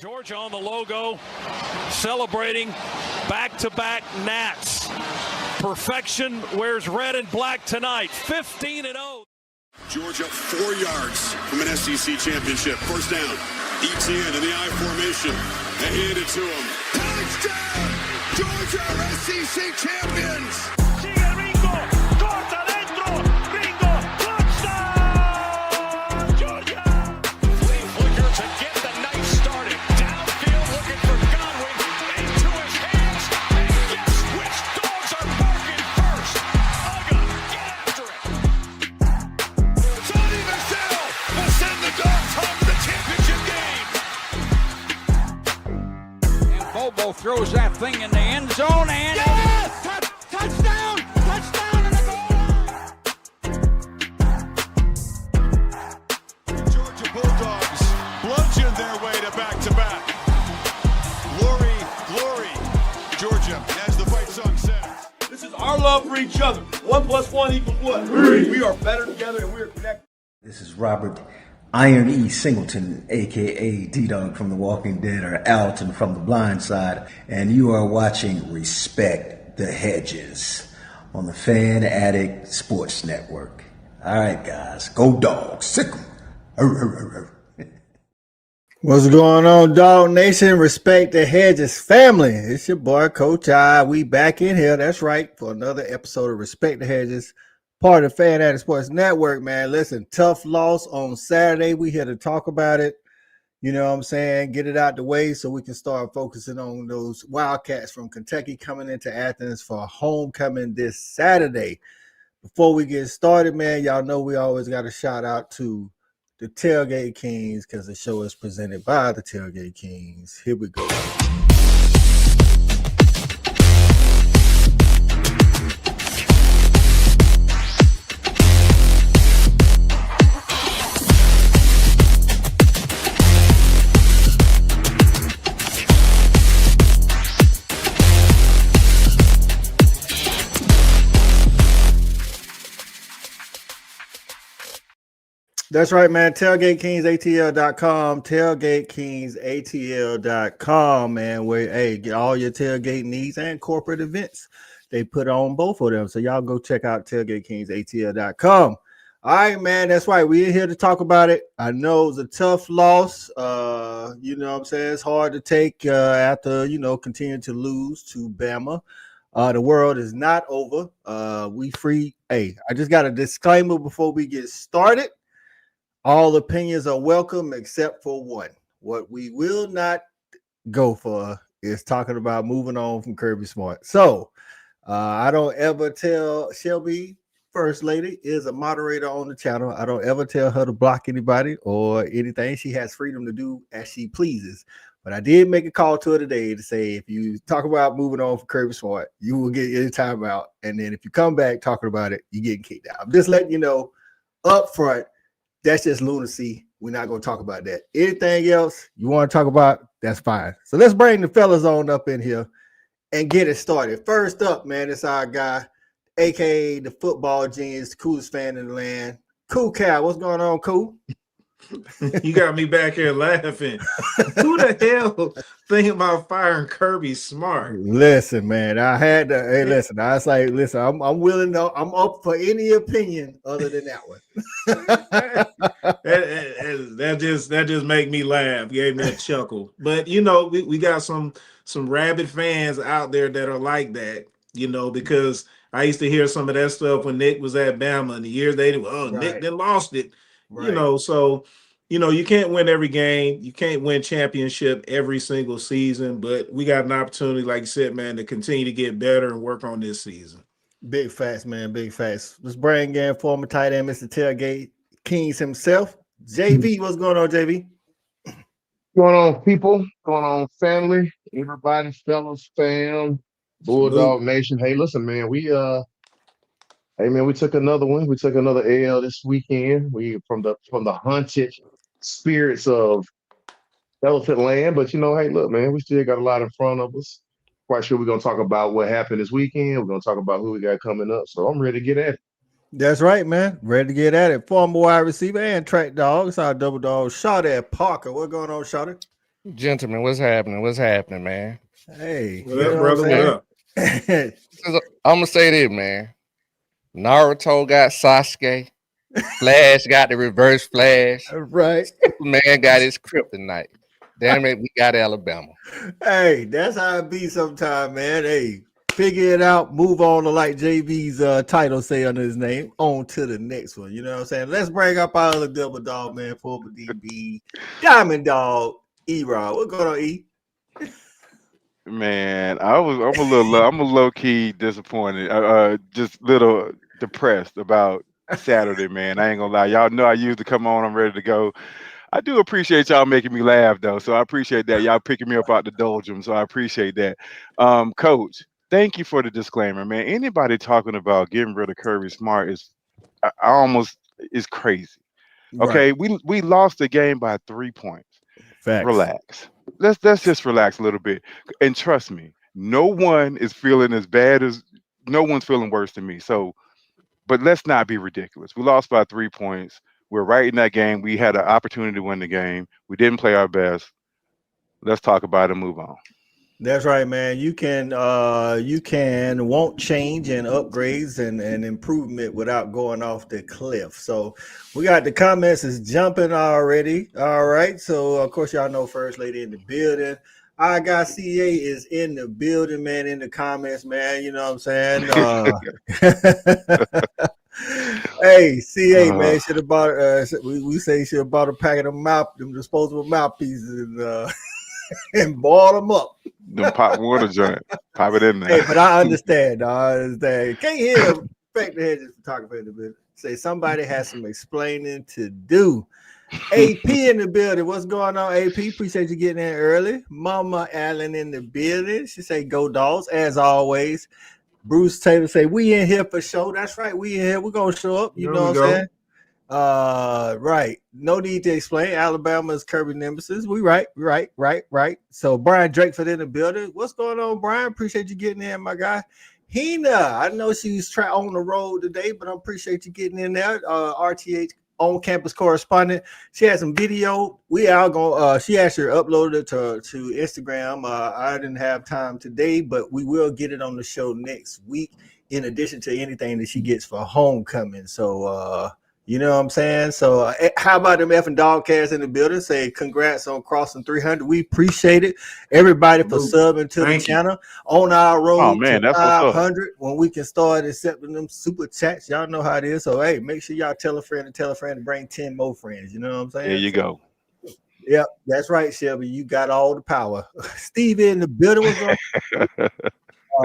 Georgia on the logo, celebrating back-to-back Nats. Perfection wears red and black tonight, 15-0. Georgia 4 yards from an SEC championship. First down, ETN in the I formation. They hand it to him. Touchdown! Georgia are SEC champions! Sigue Ringo, corta dentro, Ringo, touchdown! Georgia! Flea Flicker to get the night started. Downfield looking for Godwin, into his hands, and guess which dogs are barking first? Uga, get after it! Sonny Michel will send the Dogs home to the championship game! And Bobo throws that thing in the end zone, and yes! Touchdown! Touchdown in the goal line! Georgia Bulldogs bludgeoned their way to back-to-back. Glory, glory. Georgia, as the fight song says. This is our love for each other. 1 + 1 = what? 3. We are better together and we are connected. This is Robert Iron E. Singleton, a.k.a. D-Dog from The Walking Dead, or Alton from The Blind Side, and you are watching Respect the Hedges on the Fan Addict Sports Network. All right, guys, go Dogs. Sick 'em. What's going on, Dog Nation? Respect the Hedges family. It's your boy, Coach I. We back in here. That's right, for another episode of Respect the Hedges, part of the Fan Addict Sports Network, man. Listen, tough loss on Saturday. We here to talk about it. You know what I'm saying? Get it out the way so we can start focusing on those Wildcats from Kentucky coming into Athens for homecoming this Saturday. Before we get started, man, y'all know we always got a shout out to the Tailgate Kings because the show is presented by the Tailgate Kings. Here we go. That's right, man. TailgateKingsATL.com. TailgateKingsATL.com, man. Where, get all your tailgate needs and corporate events. They put on both of them. So y'all go check out TailgateKingsATL.com. All right, man. That's right. We're here to talk about it. I know it was a tough loss. You know what I'm saying? It's hard to take after, continuing to lose to Bama. The world is not over. We free. Hey, I just got a disclaimer before we get started. All opinions are welcome except for one. What we will not go for is talking about moving on from Kirby Smart. So I don't ever tell Shelby, First Lady, is a moderator on the channel. I don't ever tell her to block anybody or anything. She has freedom to do as she pleases. But I did make a call to her today to say, if you talk about moving on from Kirby Smart, you will get your time out. And then if you come back talking about it, you're getting kicked out. I'm just letting you know up front. That's just lunacy. We're not going to talk about that. Anything else you want to talk about, that's fine. So let's bring the fellas on up in here and get it started. First up, man, it's our guy, a.k.a. the football genius, the coolest fan in the land. Cool Cal, what's going on, Cool? You got me back here laughing. Who the hell thinking about firing Kirby Smart? Listen, man, I had to. Hey, listen, I was like, listen, I'm willing to. I'm up for any opinion other than that one. that just make me laugh. Gave me a chuckle. But we got some rabid fans out there that are like that. Because I used to hear some of that stuff when Nick was at Bama, and the years Nick then lost it. Right. So you can't win every game. You can't win championship every single season, but we got an opportunity, like you said, man, to continue to get better and work on this season. Big facts, man. Big facts. Let's bring in former tight end, Mr. Tailgate Kings himself. JV, what's going on, JV? Going on, people? Going on, family? Everybody, fellas, fam, Bulldog Nation. Hey, listen, man. We took another one. We took another L this weekend. We from the haunted spirits of Elephant Land. But hey, look, man, we still got a lot in front of us. Quite sure we're gonna talk about what happened this weekend. We're gonna talk about who we got coming up. So I'm ready to get at it. That's right, man. Ready to get at it. Former wide receiver and track dog. It's our double dog, Shawty Parker. What's going on, Shawty? Gentlemen, what's happening? What's happening, man? Hey, What you up, know what brother? I'm What up? saying? I'm gonna say this, man. Naruto got Sasuke. Flash got the reverse Flash. Right. Superman got his kryptonite. Damn it, we got Alabama. Hey, that's how it be sometimes, man. Hey, figure it out, move on to like JB's title say under his name, on to the next one. You know what I'm saying? Let's bring up our other double dog, man, former DB, Diamond Dog, E-Rod. What's going on, E? Man, I'm a low key disappointed, just little depressed about Saturday, man. I ain't gonna lie, y'all know I used to come on. I'm ready to go. I do appreciate y'all making me laugh though, so I appreciate that. Y'all picking me up out the doldrum, so I appreciate that. Coach, thank you for the disclaimer, man. Anybody talking about getting rid of Kirby Smart I almost is crazy. Right. Okay, we lost the game by 3 points. Facts. Relax. Let's just relax a little bit. And trust me, no one is feeling as bad as no one's feeling worse than me. So, but let's not be ridiculous. We lost by 3 points. We're right in that game. We had an opportunity to win the game. We didn't play our best. Let's talk about it and move on. That's right, man. You can want change and upgrades and improvement without going off the cliff. So we got the comments is jumping already. All right. So of course y'all know First Lady in the building. I got CA is in the building, man, in the comments, man. You know what I'm saying? Hey, CA, man, should have bought we say he should have bought a packet of them disposable mouthpieces and boiled them up. Them pop water joint. Pop it in there. Hey, but I understand. Can't hear Respect the Hedges photographer in the building. Say somebody has some explaining to do. AP in the building. What's going on, AP? Appreciate you getting in early. Mama Allen in the building. She say go Dawgs, as always. Bruce Taylor say we in here for show. That's right. We in here. We're gonna show up. You know what I'm saying? Right. No need to explain. Alabama's Kirby nemesis. We right. So Brian Drakeford in the building. What's going on, Brian? Appreciate you getting in, my guy. Hina, I know she's on the road today, but I appreciate you getting in there. RTH on campus correspondent. She had some video. We are going. She actually uploaded it to Instagram. I didn't have time today, but we will get it on the show next week. In addition to anything that she gets for homecoming. So. You know what I'm saying? So how about them effing Dogcats in the building? Say congrats on crossing 300. We appreciate it. Everybody for subbing to the channel on our road to 500 when we can start accepting them super chats. Y'all know how it is. So, hey, make sure y'all tell a friend to bring 10 more friends. You know what I'm saying? There you go. Yep, that's right, Shelby. You got all the power. Steve in the building. Was going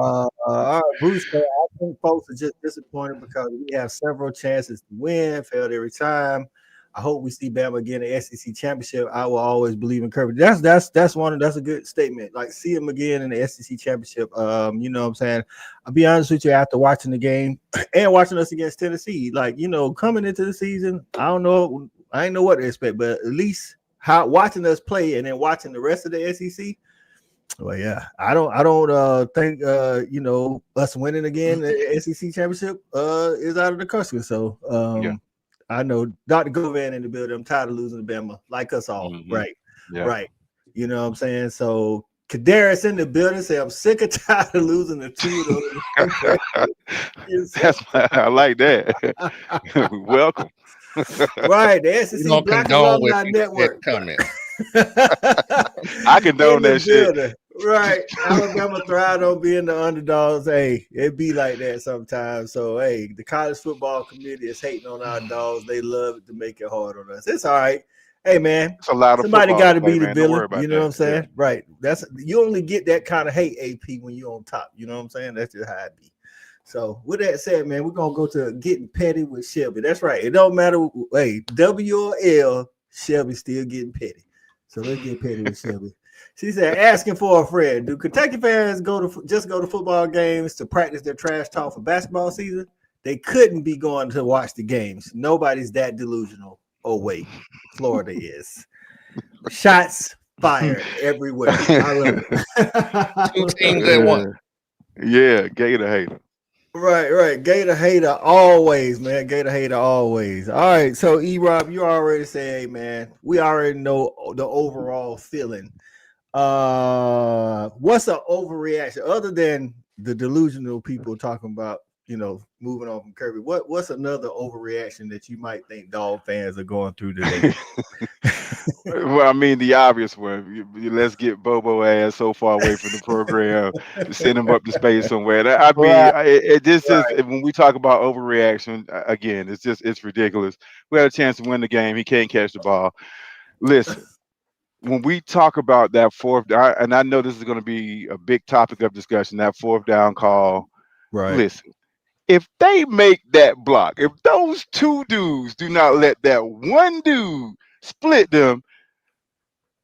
all right, Bruce, I think folks are just disappointed because we have several chances to win, failed every time. I hope we see Bama again in the SEC championship. I will always believe in Kirby. That's a good statement. Like see him again in the SEC championship. You know what I'm saying? I'll be honest with you, after watching the game and watching us against Tennessee, like coming into the season, I ain't know what to expect, but at least watching us play and then watching the rest of the SEC. Well, yeah, I don't think us winning again the SEC championship is out of the question. So I know Dr. Govan in the building. I'm tired of losing to Bama, like us all. Right. You know what I'm saying? So Kadarius in the building say I'm sick and tired of losing the two of those. I like that. Welcome. Right, the SEC Black Alumni Network. I condone that shit. Right. Alabama thrive on being the underdogs. Hey, it be like that sometimes. So, hey, the college football community is hating on our dogs. They love it to make it hard on us. It's all right. Hey, man, it's a lot of somebody got to be the villain. You know that. what I'm saying? Yeah. Right. You only get that kind of hate, AP, when you're on top. You know what I'm saying? That's just how it be. So, with that said, man, we're going to go to getting petty with Shelby. That's right. It don't matter. Hey, W or L, Shelby still getting petty. So, let's get petty with Shelby. She said, asking for a friend. Do Kentucky fans go to football games to practice their trash talk for basketball season? They couldn't be going to watch the games. Nobody's that delusional. Oh, wait. Florida is. Shots fired everywhere. I love it. Two teams at once. Yeah, Gator hater. Right. Gator hater always, man. Gator hater always. All right. So E-Rob, you already said, hey, man, we already know the overall feeling. What's an overreaction other than the delusional people talking about, moving on from Kirby? What's another overreaction that you might think dog fans are going through today? Well, I mean, the obvious one. Let's get Bobo ass so far away from the program, send him up to space somewhere. I mean, Right, this is right. when we talk about overreaction. Again, it's ridiculous. We had a chance to win the game. He can't catch the ball. Listen, when we talk about that and I know this is going to be a big topic of discussion. That fourth down call. Right. Listen, if they make that block, if those two dudes do not let that one dude split them,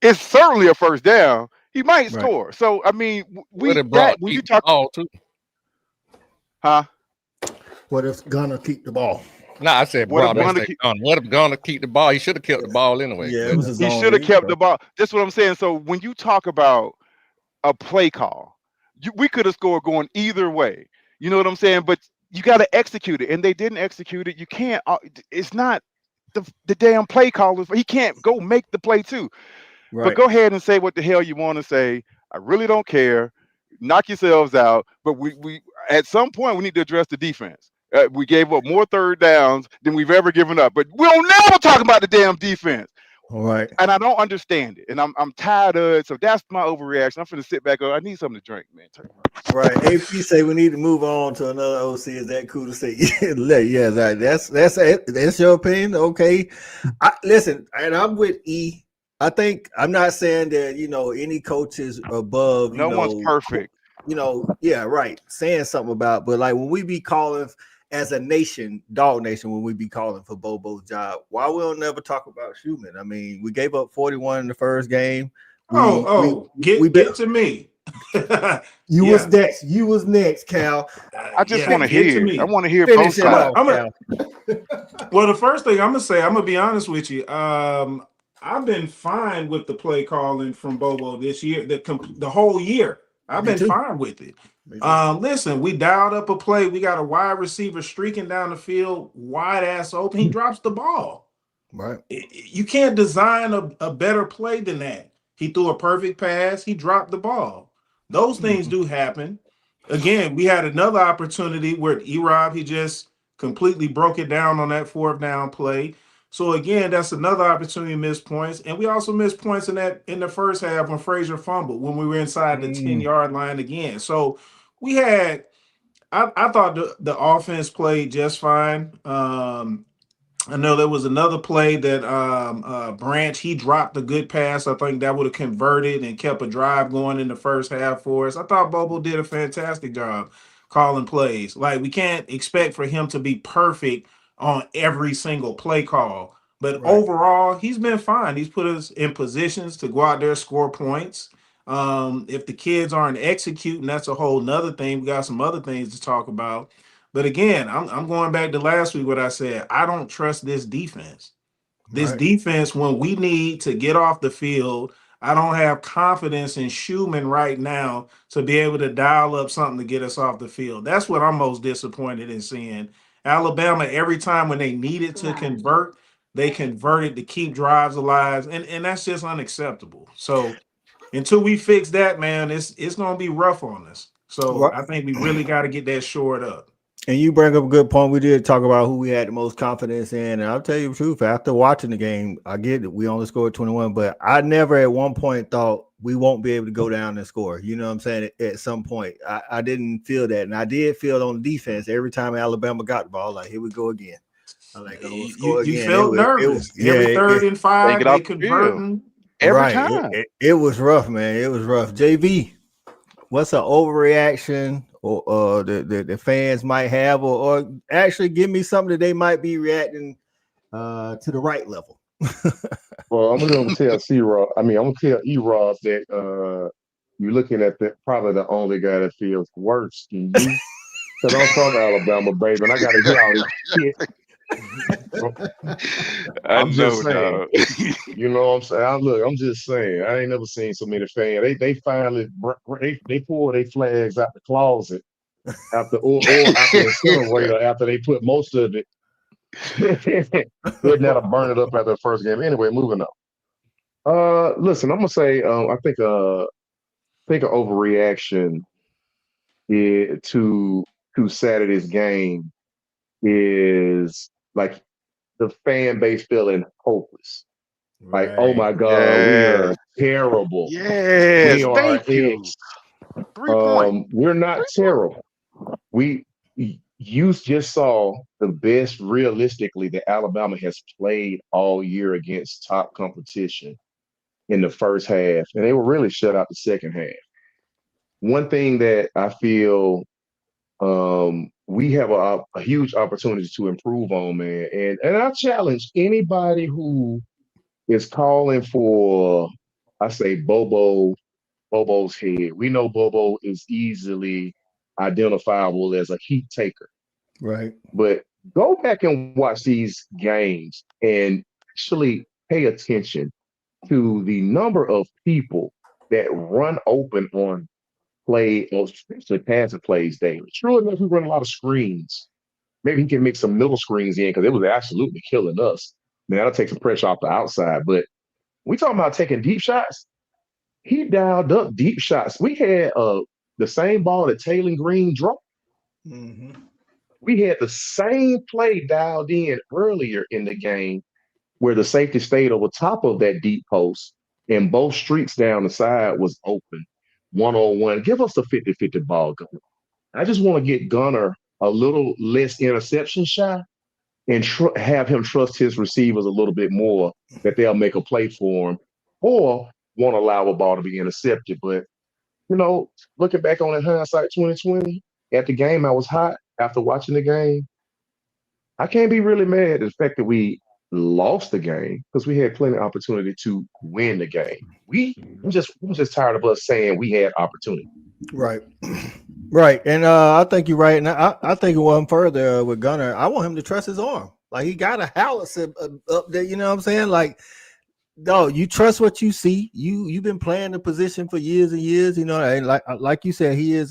it's certainly a first down. He might Right. score. So I mean, What if Brock when you keep the talk, ball too? huh? What if gonna keep the ball? No, I said What Brock if missed that gun. What if Gunner keep the ball? He should have kept the ball anyway. Yeah, it was his he own should have read, kept the though. ball? That's what I'm saying. So when you talk about a play call, we could have scored going either way. You know what I'm saying? But you got to execute it, and they didn't execute it. You can't. It's not the damn play callers. He can't go make the play too. But Right. go ahead and say what the hell you want to say. I really don't care. Knock yourselves out. But we at some point we need to address the defense. We gave up more third downs than we've ever given up. But we don't never talk about the damn defense. All right. And I don't understand it. And I'm tired of it. So that's my overreaction. I'm finna sit back. I need something to drink, man. Right. AP say we need to move on to another OC. Is that cool to say? Yeah, that's your opinion. Okay. Listen, and I'm with E. I think I'm not saying that any coaches above No one's perfect. yeah, right. Saying something about, but like when we be calling as a nation, dog nation, when we be calling for Bobo's job, why we don't never talk about Schumann? I mean, we gave up 41 in the first game. Get to me. You was next. You was next, Cal. I just want to get to hear. me. I want to hear Finish both it off, sides. Cal. Well, the first thing I'm gonna say, I'm gonna be honest with you. I've been fine with the play calling from Bobo this year, the whole year. I've been fine with it. Listen, we dialed up a play. We got a wide receiver streaking down the field, wide ass open. He drops the ball. Right. You can't design a better play than that. He threw a perfect pass. He dropped the ball. Those things do happen. Again, we had another opportunity where E-Rob, he just completely broke it down on that fourth down play. So again, that's another opportunity to miss points. And we also missed points in the first half when Frazier fumbled, when we were inside the 10-yard line again. So we had, I thought the offense played just fine. I know there was another play that Branch, he dropped a good pass. I think that would have converted and kept a drive going in the first half for us. I thought Bobo did a fantastic job calling plays. Like, we can't expect for him to be perfect on every single play call. But overall, he's been fine. He's put us in positions to go out there, score points. If the kids aren't executing, that's a whole nother thing. We got some other things to talk about. But again, I'm going back to last week what I said. I don't trust this defense. This defense, when we need to get off the field, I don't have confidence in Schumann right now to be able to dial up something to get us off the field. That's what I'm most disappointed in seeing. Alabama, every time when they needed to convert, they converted to keep drives alive, and that's just unacceptable. So until we fix that, man, it's going to be rough on us. So I think we really got to get that shored up. And you bring up a good point. We did talk about who we had the most confidence in. And I'll tell you the truth, after watching the game, I get it. We only scored 21, but I never at one point thought we won't be able to go down and score. You know what I'm saying? At some point, I didn't feel that. And I did feel on defense every time Alabama got the ball, like, here we go again. I'm like, oh, score again. You felt nervous. Every third and five, they converting. Every time. It was rough, man. It was rough. JV, what's an overreaction or the fans might have, or actually give me something that they might be reacting to the right level? Well, I'm gonna tell C-Rob. I'm gonna tell E-Rob that you're looking at probably the only guy that feels worse than you. Because I'm from Alabama, baby, and I gotta hear all this shit. I'm just saying. You know what I'm saying? I'm just saying. I ain't never seen so many fans. They finally they pull their flags out the closet or after the incinerator after they put most of it. Didn't have to burn it up after the first game. Anyway, moving on. Listen, I'm gonna say I think an overreaction to Saturday's game is like the fan base feeling hopeless. Like, oh Right. my God, we Yes. are terrible. We Yes. are Thank you. 3 points. we're not 3 points. terrible. We you just saw the best realistically that Alabama has played all year against top competition in the first half, and they were really shut out the second half. One thing that I feel we have a huge opportunity to improve on, man, and I challenge anybody who is calling for, I say, Bobo's head. We know Bobo is easily identifiable as a heat taker. Right. But go back and watch these games and actually pay attention to the number of people that run open on play, or especially passing plays daily. True enough, we run a lot of screens. Maybe he can make some middle screens in because it was absolutely killing us. Man, that'll take some pressure off the outside. But we talking about taking deep shots. He dialed up deep shots. We had the same ball that Taylor Green dropped. Mm-hmm. We had the same play dialed in earlier in the game where the safety stayed over top of that deep post and both streets down the side was open. 1-on-1. Give us the 50-50 ball gun. I just want to get Gunner a little less interception shy and have him trust his receivers a little bit more that they'll make a play for him or won't allow a ball to be intercepted. But, looking back on it, hindsight 2020, at the game, I was hot after watching the game. I can't be really mad at the fact that we lost the game because we had plenty of opportunity to win the game. I'm just tired of us saying we had opportunity. Right. Right. And I think you're right. And I think one further with Gunner, I want him to trust his arm. Like, he got a Hallis up there, you know what I'm saying? Like, no, you trust what you see. You've been playing the position for years and years, and like you said, he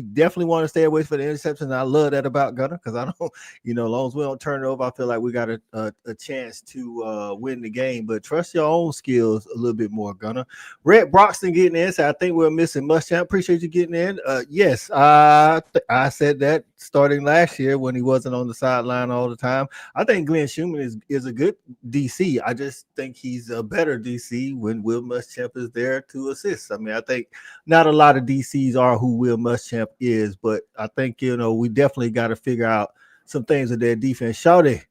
definitely want to stay away from the interceptions. I love that about Gunner because I don't, as long as we don't turn it over, I feel like we got a chance to win the game. But trust your own skills a little bit more, Gunner. Red Broxton getting in, so I think we're missing Muschamp. Appreciate you getting in. Yes, I said that starting last year when he wasn't on the sideline all the time. I think Glenn Schumann is a good DC. I just think he's a better DC when Will Muschamp is there to assist. I mean, I think not a lot of DCs are who Will Muschamp is, but I think, we definitely got to figure out some things with their defense. Shawty,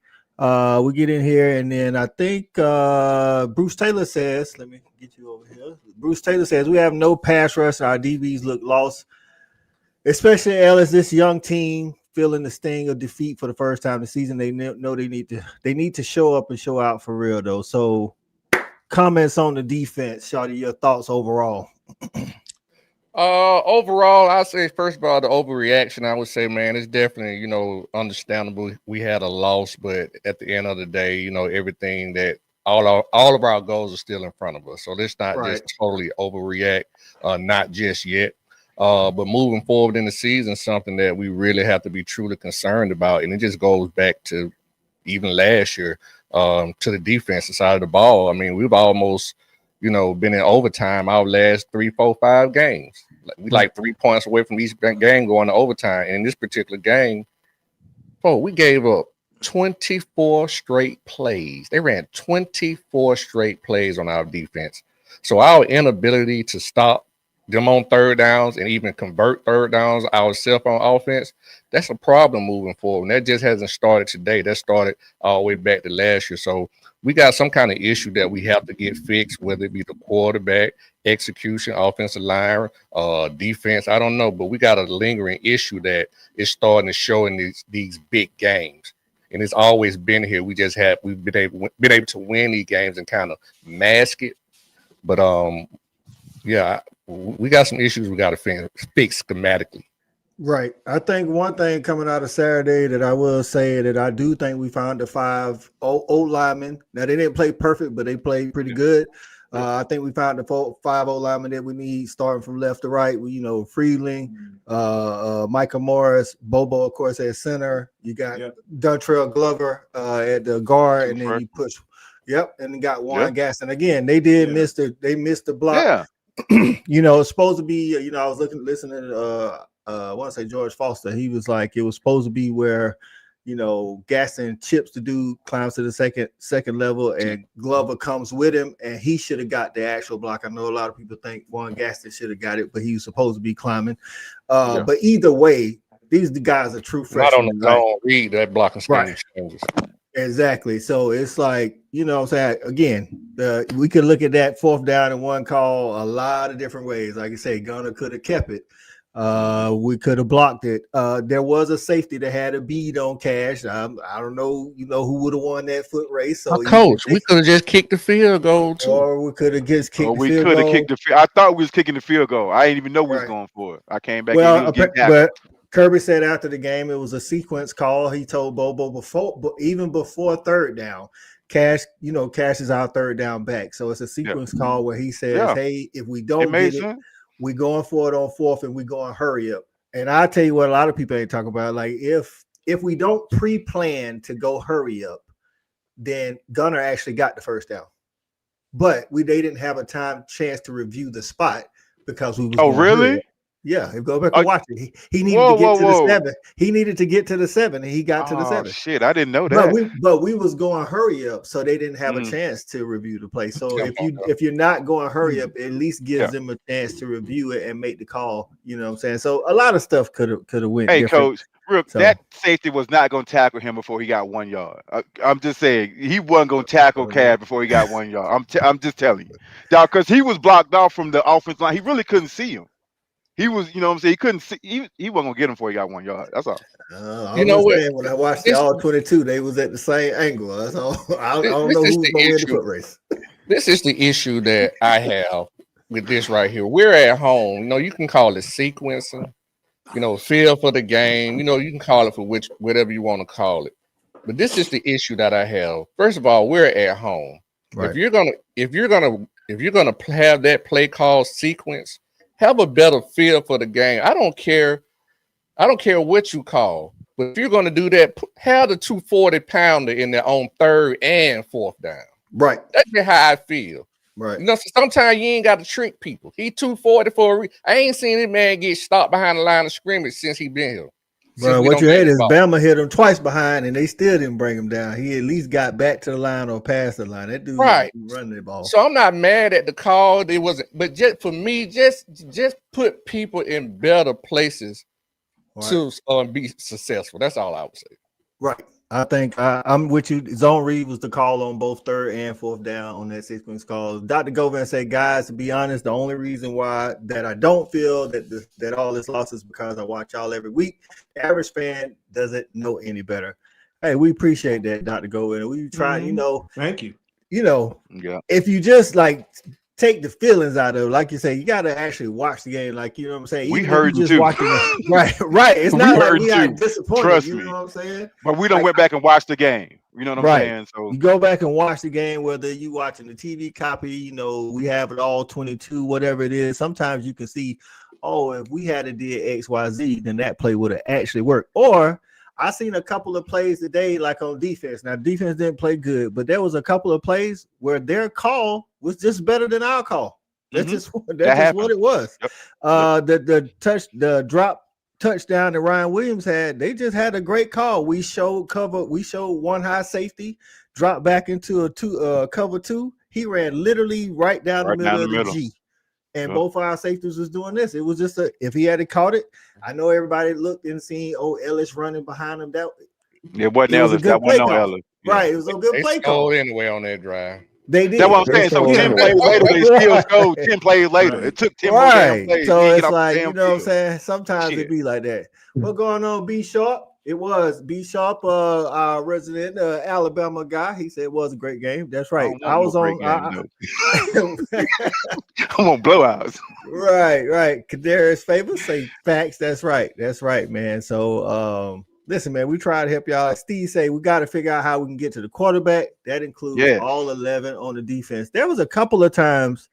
we get in here, and then I think Bruce Taylor says, let me get you over here. Bruce Taylor says, we have no pass rush. Our DBs look lost, especially as this young team feeling the sting of defeat for the first time this season. They know they need to show up and show out for real, though. So, comments on the defense, Shawty, your thoughts overall. Overall, I say first of all, the overreaction, I would say, man, it's definitely, understandable. We had a loss, but at the end of the day, everything that all of our goals are still in front of us. So let's not just totally overreact, not just yet. But moving forward in the season, something that we really have to be truly concerned about. And it just goes back to even last year, to the defensive side of the ball. I mean, we've almost, been in overtime our last 3, 4, 5 games. We like 3 points away from each game going to overtime. And in this particular game, we gave up 24 straight plays. They ran 24 straight plays on our defense. So our inability to stop them on third downs and even convert third downs ourselves on offense, that's a problem moving forward. And that just hasn't started today. That started all the way back to last year. So we got some kind of issue that we have to get fixed, whether it be the quarterback, execution, offensive line, defense. I don't know, but we got a lingering issue that is starting to show in these big games. And it's always been here. We've been able to win these games and kind of mask it. But we got some issues we got to fix schematically. Right. I think one thing coming out of Saturday that I will say that I do think we found the 5 old linemen. Now, they didn't play perfect, but they played pretty good. I think we found the 5-0 lineman that we need starting from left to right. We, Freeling, Micah Morris, Bobo, of course, at center. You got Dontrell Glover at the guard, and then you push. Yep, and you got Juan Gaston. Again, they missed the block. Yeah. It's supposed to be. I was listening to I want to say George Foster. He was like, it was supposed to be where, Gaston chips the dude, climbs to the second level, and Glover comes with him, and he should have got the actual block. I know a lot of people think Juan Gaston should have got it, but he was supposed to be climbing. But either way, these guys are true freshmen. Not on the zone read that blocking scheme changes. Exactly. So it's like, I'm saying, again, we could look at that 4th down and 1 call a lot of different ways. Like I say, Gunner could have kept it. We could have blocked it. There was a safety that had a bead on Cash. I don't know, who would have won that foot race. So coach, we could have just kicked the field goal too. Or we could have just kicked the field goal. Kicked the field. I thought we was kicking the field goal. I didn't even know we was going for it. I came back. But Kirby said after the game it was a sequence call. He told Bobo even before 3rd down. Cash is our 3rd down back. So it's a sequence call where he says, hey, if we don't get it, we're going for it on 4th and we're going to hurry up. And I'll tell you what a lot of people ain't talking about. Like, if we don't pre-plan to go hurry up, then Gunner actually got the 1st down. But they didn't have a chance to review the spot because we was Oh, really? Yeah, go back and watch it. He needed to get to the 7. He needed to get to the 7, and he got to the 7. Shit, I didn't know that. But we was going hurry up, so they didn't have a chance to review the play. So if you're not going hurry up, it at least gives them a chance to review it and make the call. You know what I'm saying? So a lot of stuff could have went. Hey, different. Coach, that safety was not going to tackle him before he got 1 yard. I'm just saying he wasn't going to tackle Cash before he got 1 yard. I'm just telling you, dog, because he was blocked off from the offense line. He really couldn't see him. He was, what I'm saying, he couldn't see. He wasn't gonna get him before he got 1 yard. That's all. When I watched the all 22, they was at the same angle. That's all. I don't know who's gonna win the foot race. This is the issue that I have with this right here. We're at home. You can call it sequencing. Feel for the game. You can call it for whatever you want to call it. But this is the issue that I have. First of all, we're at home. Right. If you're gonna have that play call sequence, have a better feel for the game. I don't care what you call, but if you're going to do that, have the 240-pounder in there on 3rd and 4th down. Right. That's just how I feel. Right. Sometimes you ain't got to trick people. He 240 for a reason. I ain't seen this man get stopped behind the line of scrimmage since he been here. Bro, what you hate is Bama hit him twice behind, and they still didn't bring him down. He at least got back to the line or past the line. That dude running the ball. So I'm not mad at the call. It wasn't, but just for me, just put people in better places to be successful. That's all I would say. Right. I think I'm with you. Zone read was the call on both 3rd and 4th down on that sequence call. Dr. Govan said, guys, to be honest, the only reason why that I don't feel that all this loss is because I watch y'all every week. The average fan doesn't know any better. Hey, we appreciate that, Dr. Govan. We try, Thank you. If you just take the feelings out of it, like you say, you got to actually watch the game. Like, you know what I'm saying? We heard you too. Right. It's not like we are disappointed. Trust me. You know what I'm saying? But we don't went back and watched the game. You know what I'm saying? So you go back and watch the game, whether you watching the TV copy, we have it all 22, whatever it is. Sometimes you can see, if we had a did XYZ, then that play would have actually worked. Or I seen a couple of plays today, like on defense. Now, defense didn't play good, but there was a couple of plays where their call was just better than our call. That's just what it was. Yep. The drop touchdown that Ryan Williams had, they just had a great call. We showed cover. We showed one high safety, drop back into a cover 2. He ran literally right down the middle of the G. And both our safeties was doing this. It was just if he had caught it, I know everybody looked and seen Ellis running behind him. It wasn't Ellis. That wasn't no Ellis. Right. It was a good play call. Anyway on that drive. They did. That's what I'm saying. So 10 plays later, they still scored 10 plays later. It took 10 more plays. So it's like, you know what I'm saying? Sometimes it be like that. What's going on, B Sharp? It was B Sharp, our resident Alabama guy. He said it was a great game. That's right. I was on. I'm on blowouts. Right. Kadarius Favors say facts. That's right, man. So listen, man, we try to help y'all. Like Steve say, we got to figure out how we can get to the quarterback. That includes all 11 on the defense. There was a couple of times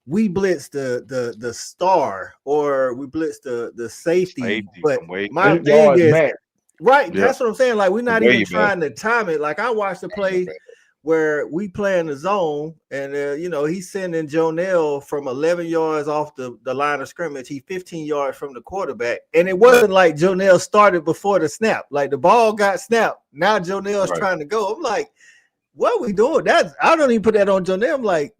we blitzed the star or we blitzed the safety. But my thing is, right, that's what I'm saying. Like, we're not even trying to time it. Like, I watched the play where we play in the zone, and he's sending Jonell from 11 yards off the line of scrimmage. He's 15 yards from the quarterback, and it wasn't like Jonell started before the snap. Like, the ball got snapped. Now Jonell's trying to go. I'm like, what are we doing? I don't even put that on Jonell. I'm like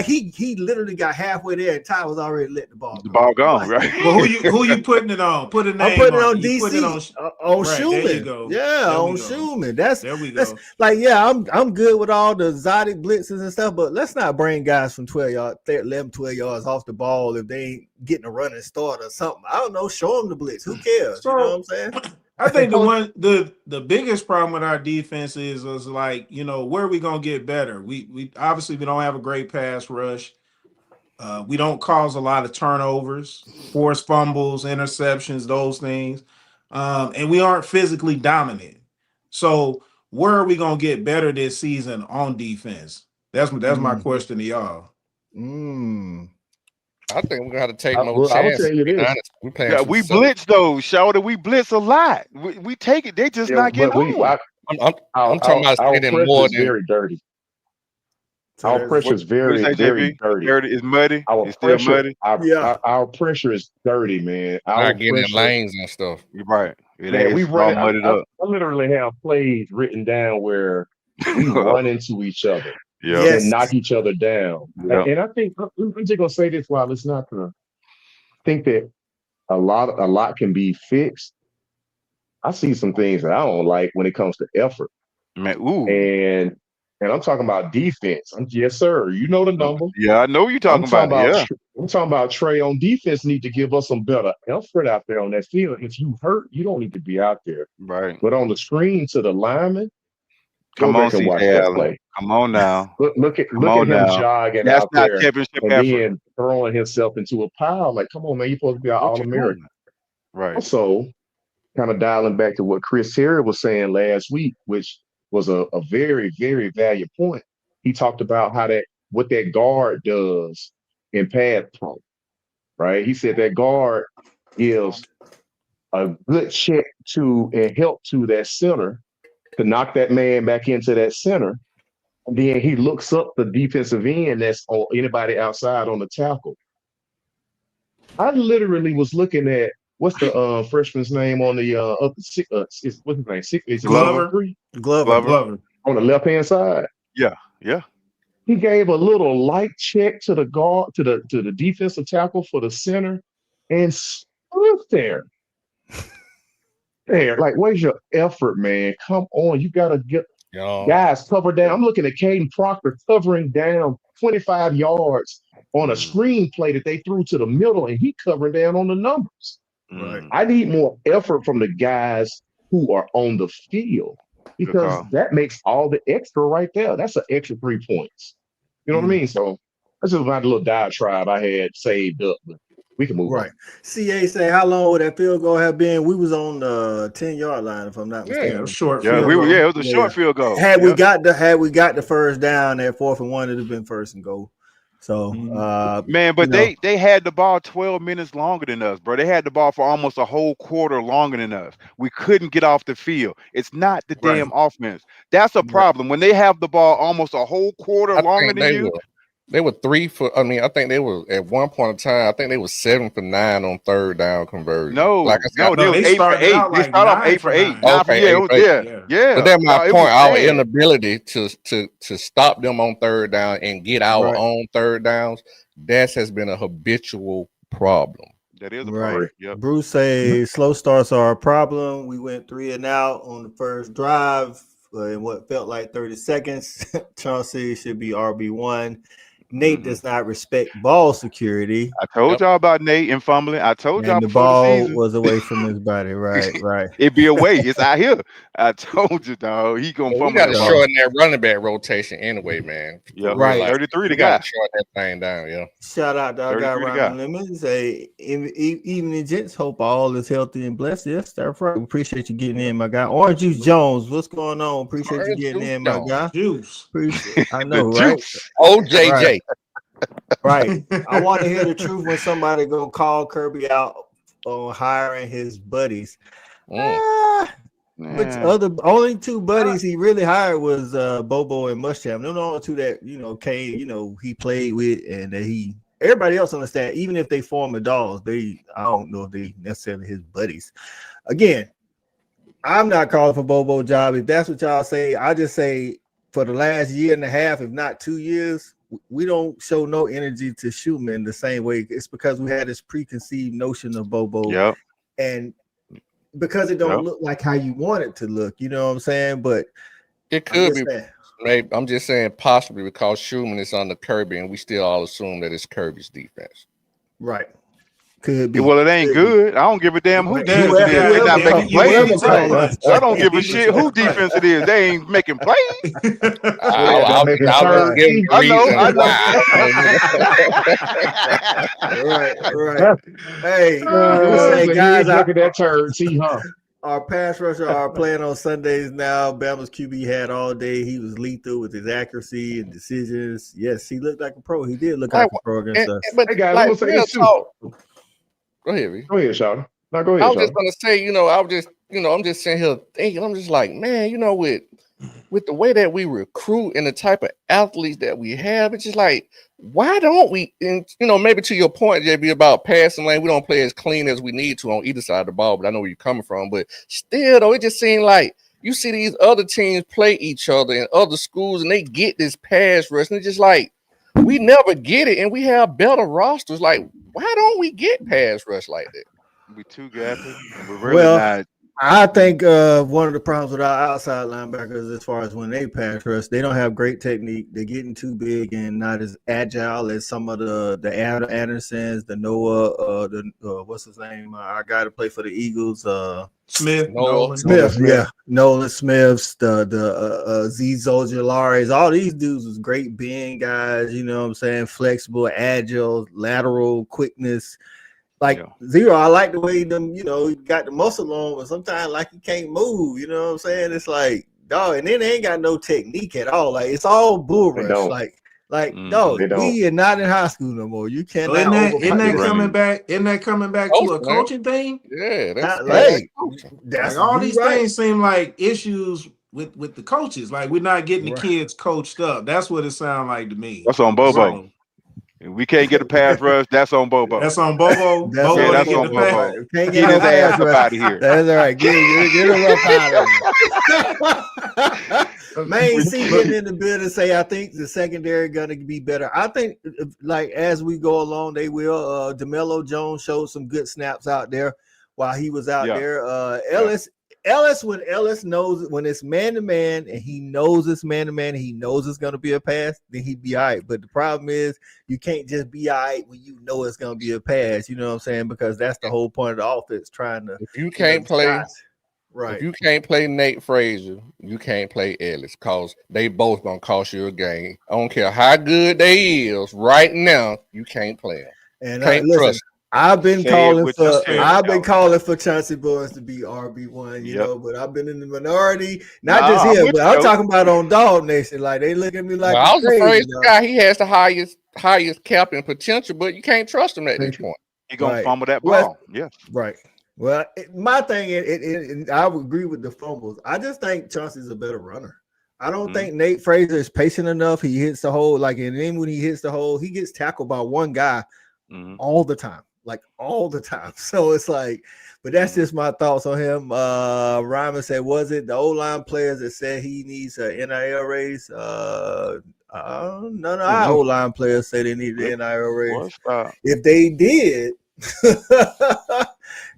he literally got halfway there, and Ty was already letting the ball go. The ball gone, right? Well, who you putting it on? Put a name. I'm putting it on You DC. put it on Schumann. There you go. Yeah, on Schumann. There we go. Like, I'm good with all the exotic blitzes and stuff, but let's not bring guys from 12 yards off the ball if they ain't getting a running start or something. I don't know. Show them the blitz. Who cares? You know what I'm saying? I think the biggest problem with our defense is like, where are we gonna get better? We obviously we don't have a great pass rush. We don't cause a lot of turnovers, forced fumbles, interceptions, those things. And we aren't physically dominant. So where are we going to get better this season on defense? That's my question to y'all. I think we're going to take more chances. We blitz those, Shorty. We blitz a lot. We take it. They just not getting on. I'm talking about spending more than very dirty. Our pressure is very dirty. It's muddy. It's still pressure, muddy. Our pressure is dirty, man. Not getting in lanes and stuff. You're right. We run mudded up. I literally have plays written down where we run into each other and knock each other down. Yep. And I think I'm just gonna say this while it's not gonna think that a lot can be fixed. I see some things that I don't like when it comes to effort. Man, And I'm talking about defense. Yes, sir. You know the number. Yeah, I know you're talking about. I'm talking about Trey on defense need to give us some better effort out there on that field. If you hurt, you don't need to be out there. Right. But on the screen to the lineman, come on, and watch that play. Come on now. Look at him jogging out there and then throwing himself into a pile. Like, come on, man, you're supposed to be an All-American. Right. Also, kind of dialing back to what Chris Terry was saying last week, which was a very, very valuable point. He talked about what that guard does in pad pro, right? He said that guard gives a good check to and help to that center to knock that man back into that center. And then he looks up the defensive end that's on anybody outside on the tackle. I literally was looking at what's the freshman's name on the what's his name? Is Glover on the left hand side. Yeah. He gave a little light check to the guard to the defensive tackle for the center, and stood there. Like, where's your effort, man? Come on, you gotta get guys cover down. I'm looking at Caden Proctor covering down 25 yards on a screen play that they threw to the middle, and he covering down on the numbers. Right. I need more effort from the guys who are on the field because that makes all the extra right there. That's an extra 3 points. You know what I mean? So that's just my little diatribe I had saved up. But we can move on. CA say, how long would that field goal have been? We was on the 10-yard line, if I'm not mistaken. Yeah, short. Yeah, it was a short field goal. Had we got the first down at 4th and 1, it'd have been 1st and goal. So, man, but they had the ball 12 minutes longer than us, bro. They had the ball for almost a whole quarter longer than us. We couldn't get off the field. It's not the damn offense. That's a problem. When they have the ball almost a whole quarter longer than you. They were 3 for. I mean, I think they were at one point in time. I think they were 7 for 9 on third down conversion. No, like they were 8 for 8. They started off 8 for 8. Yeah. But that's my point. Our inability to stop them on third down and get our own third downs. That has been a habitual problem. That is a problem. Yep. Bruce say slow starts are a problem. We went 3 and out on the first drive in what felt like 30 seconds. Chauncey should be RB1. Nate does not respect ball security. I told y'all about Nate and fumbling. I told y'all And the before the ball season. was away from his body. Right. It'd be away. It's out here. I told you, dog. He gonna We fumble got to that ball. shorten that running back rotation anyway, man. Yeah, Right. 33 We the got guy. to shorten that thing down, yeah. Shout out to our guy 33 the Ryan guy. Lemons. Say evening gents. Hope all is healthy and blessed. Yes, that's right. We appreciate you getting in, my guy. Orange Juice Jones, what's going on? Appreciate you Orange getting Juice in, my Jones. guy. Juice. I know, The right? juice. OJJ. Right. I want to hear the truth when somebody gonna call Kirby out on hiring his buddies. Which only two buddies he really hired was Bobo and Muschamp. They're the only two that came, he played with, and that everybody else on the staff, even if they form a Dawgs, I don't know if they necessarily his buddies. Again, I'm not calling for Bobo job. If that's what y'all say, I just say for the last year and a half, if not 2 years, we don't show no energy to Schumann the same way. It's because we had this preconceived notion of Bobo. Yep. And because it don't look like how you want it to look, you know what I'm saying? But it could be. Maybe I'm just saying possibly because Schumann is on the Kirby, and we still all assume that it's Kirby's defense. Right. Could be. Well, it ain't good. I don't give a damn who defense it is. They're not making plays. I don't give a shit who defense it is. They ain't making plays. I Right. Hey, guys, look at that turd. See, huh? Our pass rusher are playing on Sundays now. Bama's QB had all day. He was lethal with his accuracy and decisions. Yes, he looked like a pro. He did look like a pro against us. But hey guys, I'm gonna say this too. Go ahead, Reed. Go ahead, Shawty. No, go ahead. I was just gonna say, I'm just sitting here thinking, I'm just like, man, with the way that we recruit and the type of athletes that we have, it's just like, why don't we? And maybe to your point, JB, about passing lane, we don't play as clean as we need to on either side of the ball. But I know where you're coming from. But still, though, it just seemed like you see these other teams play each other in other schools, and they get this pass rush, and it's just like we never get it, and we have better rosters. Like, why don't we get pass rush like that? We too gappy. We're really not. I think one of the problems with our outside linebackers, as far as when they pass rush, they don't have great technique. They're getting too big and not as agile as some of the Andersons, the Noah, what's his name? Our guy to play for the Eagles, Nolan Smith. Yeah, Nolan Smiths, the Z Zojalares. All these dudes was great being guys. You know what I'm saying? Flexible, agile, lateral quickness. Zero, I like the way them, he got the muscle on, but sometimes he can't move. You know what I'm saying? It's like, dog, and then they ain't got no technique at all. Like, it's all bull rush. Dog, we are not in high school no more. You cannot. Isn't that coming back? Isn't that coming back to a coaching thing? Yeah, that's all these things seem like issues with the coaches. Like, we're not getting the kids coached up. That's what it sounds like to me. That's on Bobo. If we can't get a pass rush, that's on Bobo. That's on Bobo. That's on Bobo. Can't get his ass up out of here. That's all right. Get him up out of here. Main C getting in the building say, I think the secondary gonna be better. I think as we go along, they will. DeMello Jones showed some good snaps out there while he was out there. Ellis, when Ellis knows when it's man-to-man and he knows it's man-to-man, he knows it's going to be a pass, then he'd be all right. But the problem is you can't just be all right when you know it's going to be a pass. You know what I'm saying? Because that's the whole point of the offense, trying to. If you can't play, right? If you can't play Nate Frazier, you can't play Ellis because they both going to cost you a game. I don't care how good they is right now, you can't play them. And listen, I've been calling for Chauncey Boyes to be RB1, you know, but I've been in the minority. Not just him, but I'm talking about on Dog Nation. Like, they look at me like I was afraid the guy, he has the highest cap and potential, but you can't trust him at this point. He's gonna fumble that ball. Right. Well, my thing, I would agree with the fumbles. I just think Chauncey's a better runner. I don't think Nate Frazier is patient enough. He hits the hole, and then when he hits the hole, he gets tackled by one guy all the time. All the time. So it's like, but that's just my thoughts on him. Ryman said, was it the O-line players that said he needs an NIL raise? None of our O-line players say they need an NIL raise. If they did,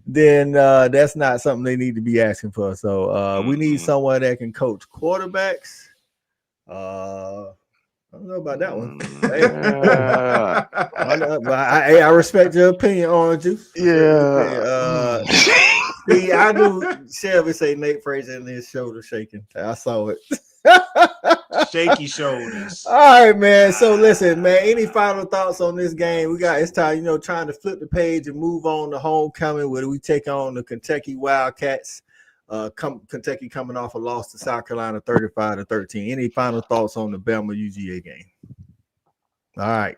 then that's not something they need to be asking for. So we need someone that can coach quarterbacks. I don't know about that one. Yeah. I respect your opinion, Orange Juice. Yeah. See, I knew Shelby say Nate Frazier and his shoulder shaking. I saw it. Shaky shoulders. All right, man. So listen, man. Any final thoughts on this game? It's time, trying to flip the page and move on to homecoming, where we take on the Kentucky Wildcats. Kentucky coming off a loss to South Carolina 35-13. Any final thoughts on the Bama UGA game? All right.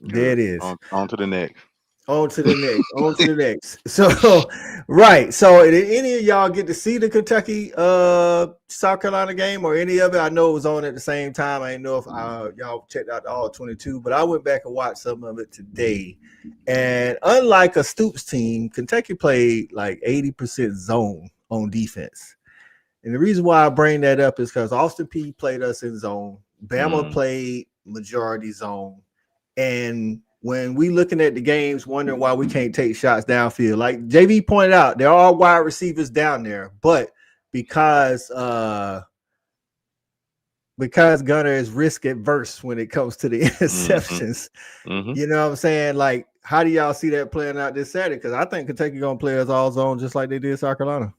There it is. On to the next. On to the next. So, right. So, did any of y'all get to see the Kentucky South Carolina game or any of it? I know it was on at the same time. I didn't know if y'all checked out all 22, but I went back and watched some of it today. And unlike a Stoops team, Kentucky played like 80% zone on defense. And the reason why I bring that up is because Austin Peay played us in zone. Bama played majority zone. And when we looking at the games, wondering why we can't take shots downfield, like JV pointed out, there are wide receivers down there, but because Gunner is risk adverse when it comes to the interceptions, you know what I'm saying? Like, how do y'all see that playing out this Saturday? Because I think Kentucky gonna play us all zone just like they did South Carolina.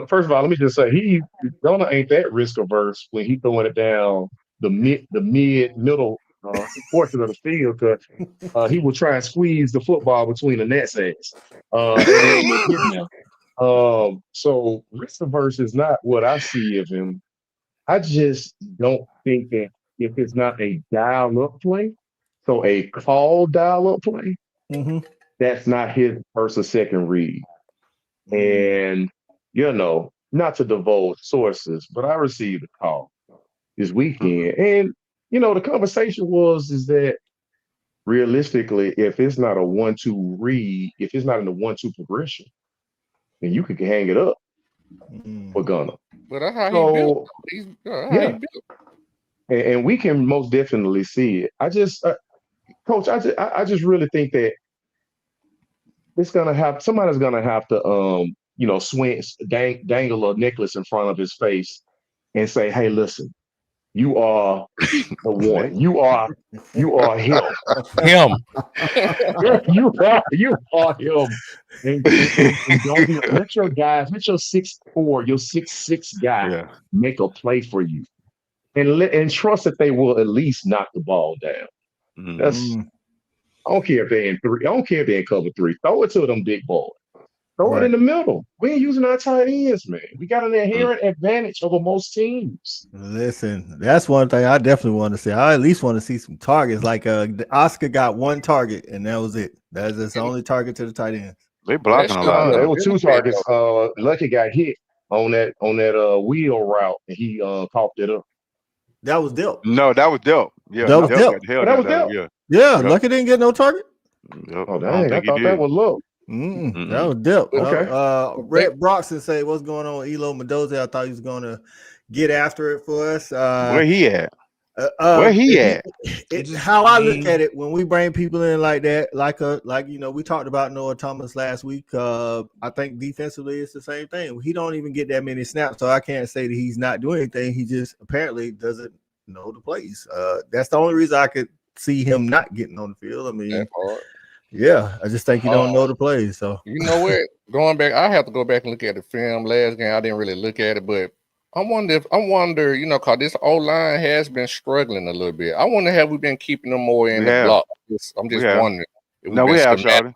First of all, let me just say Gunner ain't that risk averse when he throwing it down the middle portion of the field, because he will try and squeeze the football between the net sacks. So risk averse is not what I see of him. I just don't think that if it's not a dial-up play, so a call dial-up play, that's not his first or second read. And, not to divulge sources, but I received a call this weekend. And, the conversation is that realistically, if it's not a 1-2 read, if it's not in the 1-2 progression, then you could hang it up for Gunner. But that's how he built. He built. And we can most definitely see it. I just, Coach, I just really think that somebody's gonna have to dangle a necklace in front of his face and say, "Hey, listen, you are the one. You are him. Him. You are him. And don't let your guys, let your 6'4", your 6'6" guy make a play for you, and trust that they will at least knock the ball down. I don't care if they're in 3. I don't care if they're in cover 3. Throw it to them big boys. Throw it in the middle. We ain't using our tight ends, man. We got an inherent advantage over most teams. Listen, that's one thing I definitely want to see. I at least want to see some targets. Like Oscar got one target, and that was it. That's the only target to the tight end. They blocking a lot. There were 2 targets. Lucky got hit on that wheel route, and he coughed it up. That was Delp. No, that was Delp. Yeah, that was Delp. That was Delp. Yeah, Lucky didn't get no target. Oh, dang. I thought that was low. That was Delp. Okay. Red Broxton say, "What's going on, Elo Mendoza? I thought he was going to get after it for us." Where he at? How I look at it, when we bring people in like that, we talked about Noah Thomas last week. I think defensively it's the same thing. He don't even get that many snaps, so I can't say that he's not doing anything. He just apparently doesn't know the plays. That's the only reason I could see him not getting on the field. I mean, I just think he don't know the plays. So you know what? Going back, I have to go back and look at the film. Last game, I didn't really look at it, but I wonder, because this O-line has been struggling a little bit. I wonder, have we been keeping them more in the block? I'm just wondering. No, we have, Charlie.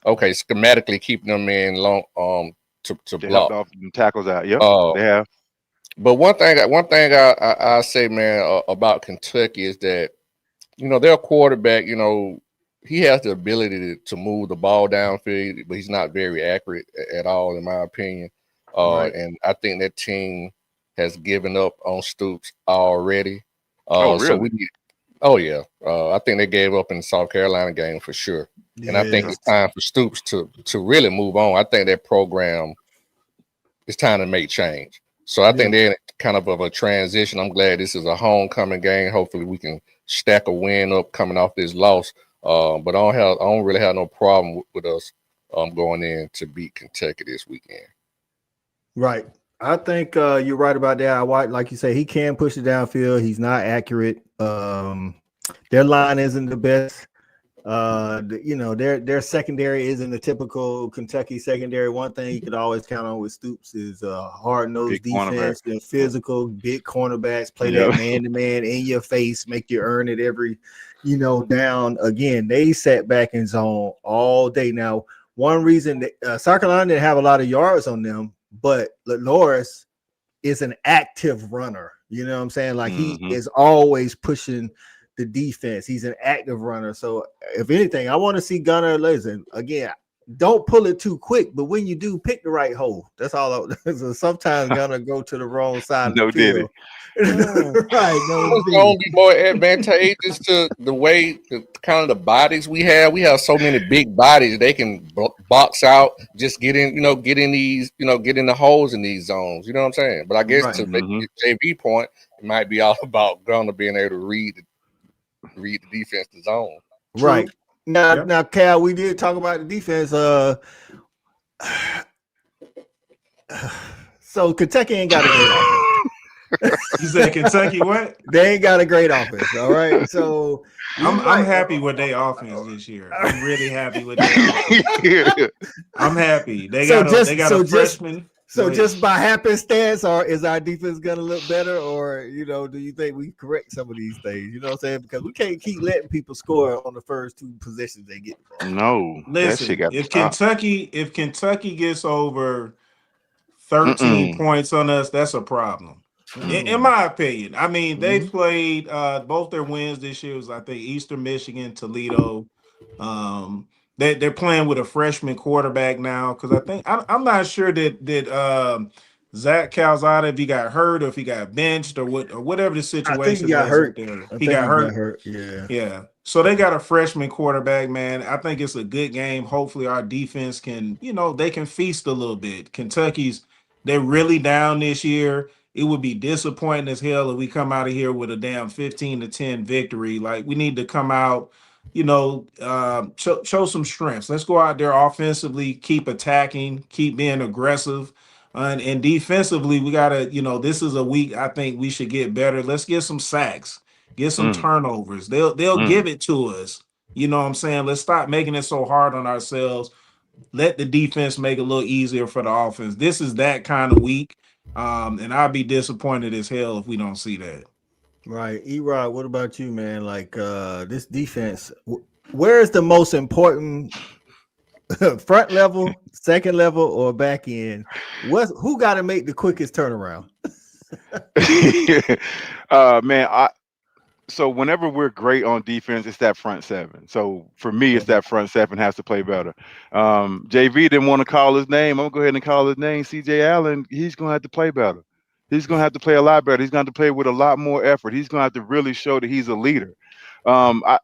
Okay, schematically keeping them in long to block. Off the tackles out. Yep, they have. But one thing I say, man, about Kentucky is that, their quarterback, he has the ability to move the ball downfield, but he's not very accurate at all, in my opinion. And I think that team has given up on Stoops already. Really? So I think they gave up in the South Carolina game for sure. And I think it's time for Stoops to really move on. I think that program, it's time to make change. So I think they're in kind of a transition. I'm glad this is a homecoming game. Hopefully we can stack a win up coming off this loss. But I don't really have no problem with us going in to beat Kentucky this weekend. Right. I think you're right about that. Like you say, he can push it downfield. He's not accurate. Their line isn't the best. Their secondary isn't the typical Kentucky secondary. One thing you could always count on with Stoops is hard-nosed defense, physical, big cornerbacks, play that man-to-man in your face, make you earn it every, down. Again, they sat back in zone all day. Now, one reason that South Carolina didn't have a lot of yards on them, but Norris is an active runner. You know what I'm saying? Like he is always pushing the defense. He's an active runner. So if anything, I want to see Gunnar. Listen, again, don't pull it too quick, but when you do, pick the right hole. That's all. So sometimes Gunnar go to the wrong side of the field. Right. It's going to be more advantageous to the way, kind of the bodies we have. We have so many big bodies. They can box out, just get in these, get in the holes in these zones. You know what I'm saying? But I guess to make the JV point, it might be all about Gunnar being able to read the defense, the zone. Right. Now, Cal, we did talk about the defense. So Kentucky ain't got a great offense. You said Kentucky what? They ain't got a great offense. All right. So I'm happy with their offense this year. I'm really happy with their offense. I'm happy. They got a freshman. So just by happenstance, or is our defense gonna look better, or do you think we correct some of these things? You know what I'm saying? Because we can't keep letting people score on the first two positions they get. No, listen. If Kentucky gets over 13 points on us, that's a problem. In my opinion. I mean, they played both their wins this year was, I think, Eastern Michigan, Toledo. They're playing with a freshman quarterback now because I think I'm not sure that Zach Calzada, if he got hurt or if he got benched or whatever the situation. I think he got hurt. He got hurt. Yeah. So they got a freshman quarterback, man. I think it's a good game. Hopefully our defense can, they can feast a little bit. They're really down this year. It would be disappointing as hell if we come out of here with a damn 15-10 victory. Like, we need to come out, show some strengths. Let's go out there offensively, keep attacking, keep being aggressive. And defensively, we got to, this is a week I think we should get better. Let's get some sacks, get some turnovers. They'll give it to us. You know what I'm saying? Let's stop making it so hard on ourselves. Let the defense make it a little easier for the offense. This is that kind of week. And I'll be disappointed as hell if we don't see that. Right. E-Rod, what about you, man? Like this defense, where is the most important front level, second level, or back end? Who got to make the quickest turnaround? Man, so whenever we're great on defense, it's that front seven. So for me, it's that front seven has to play better. JV didn't want to call his name. I'm gonna go ahead and call his name. CJ Allen, he's gonna have to play better. He's gonna have to play a lot better. He's gonna have to play with a lot more effort. He's gonna have to really show that he's a leader. The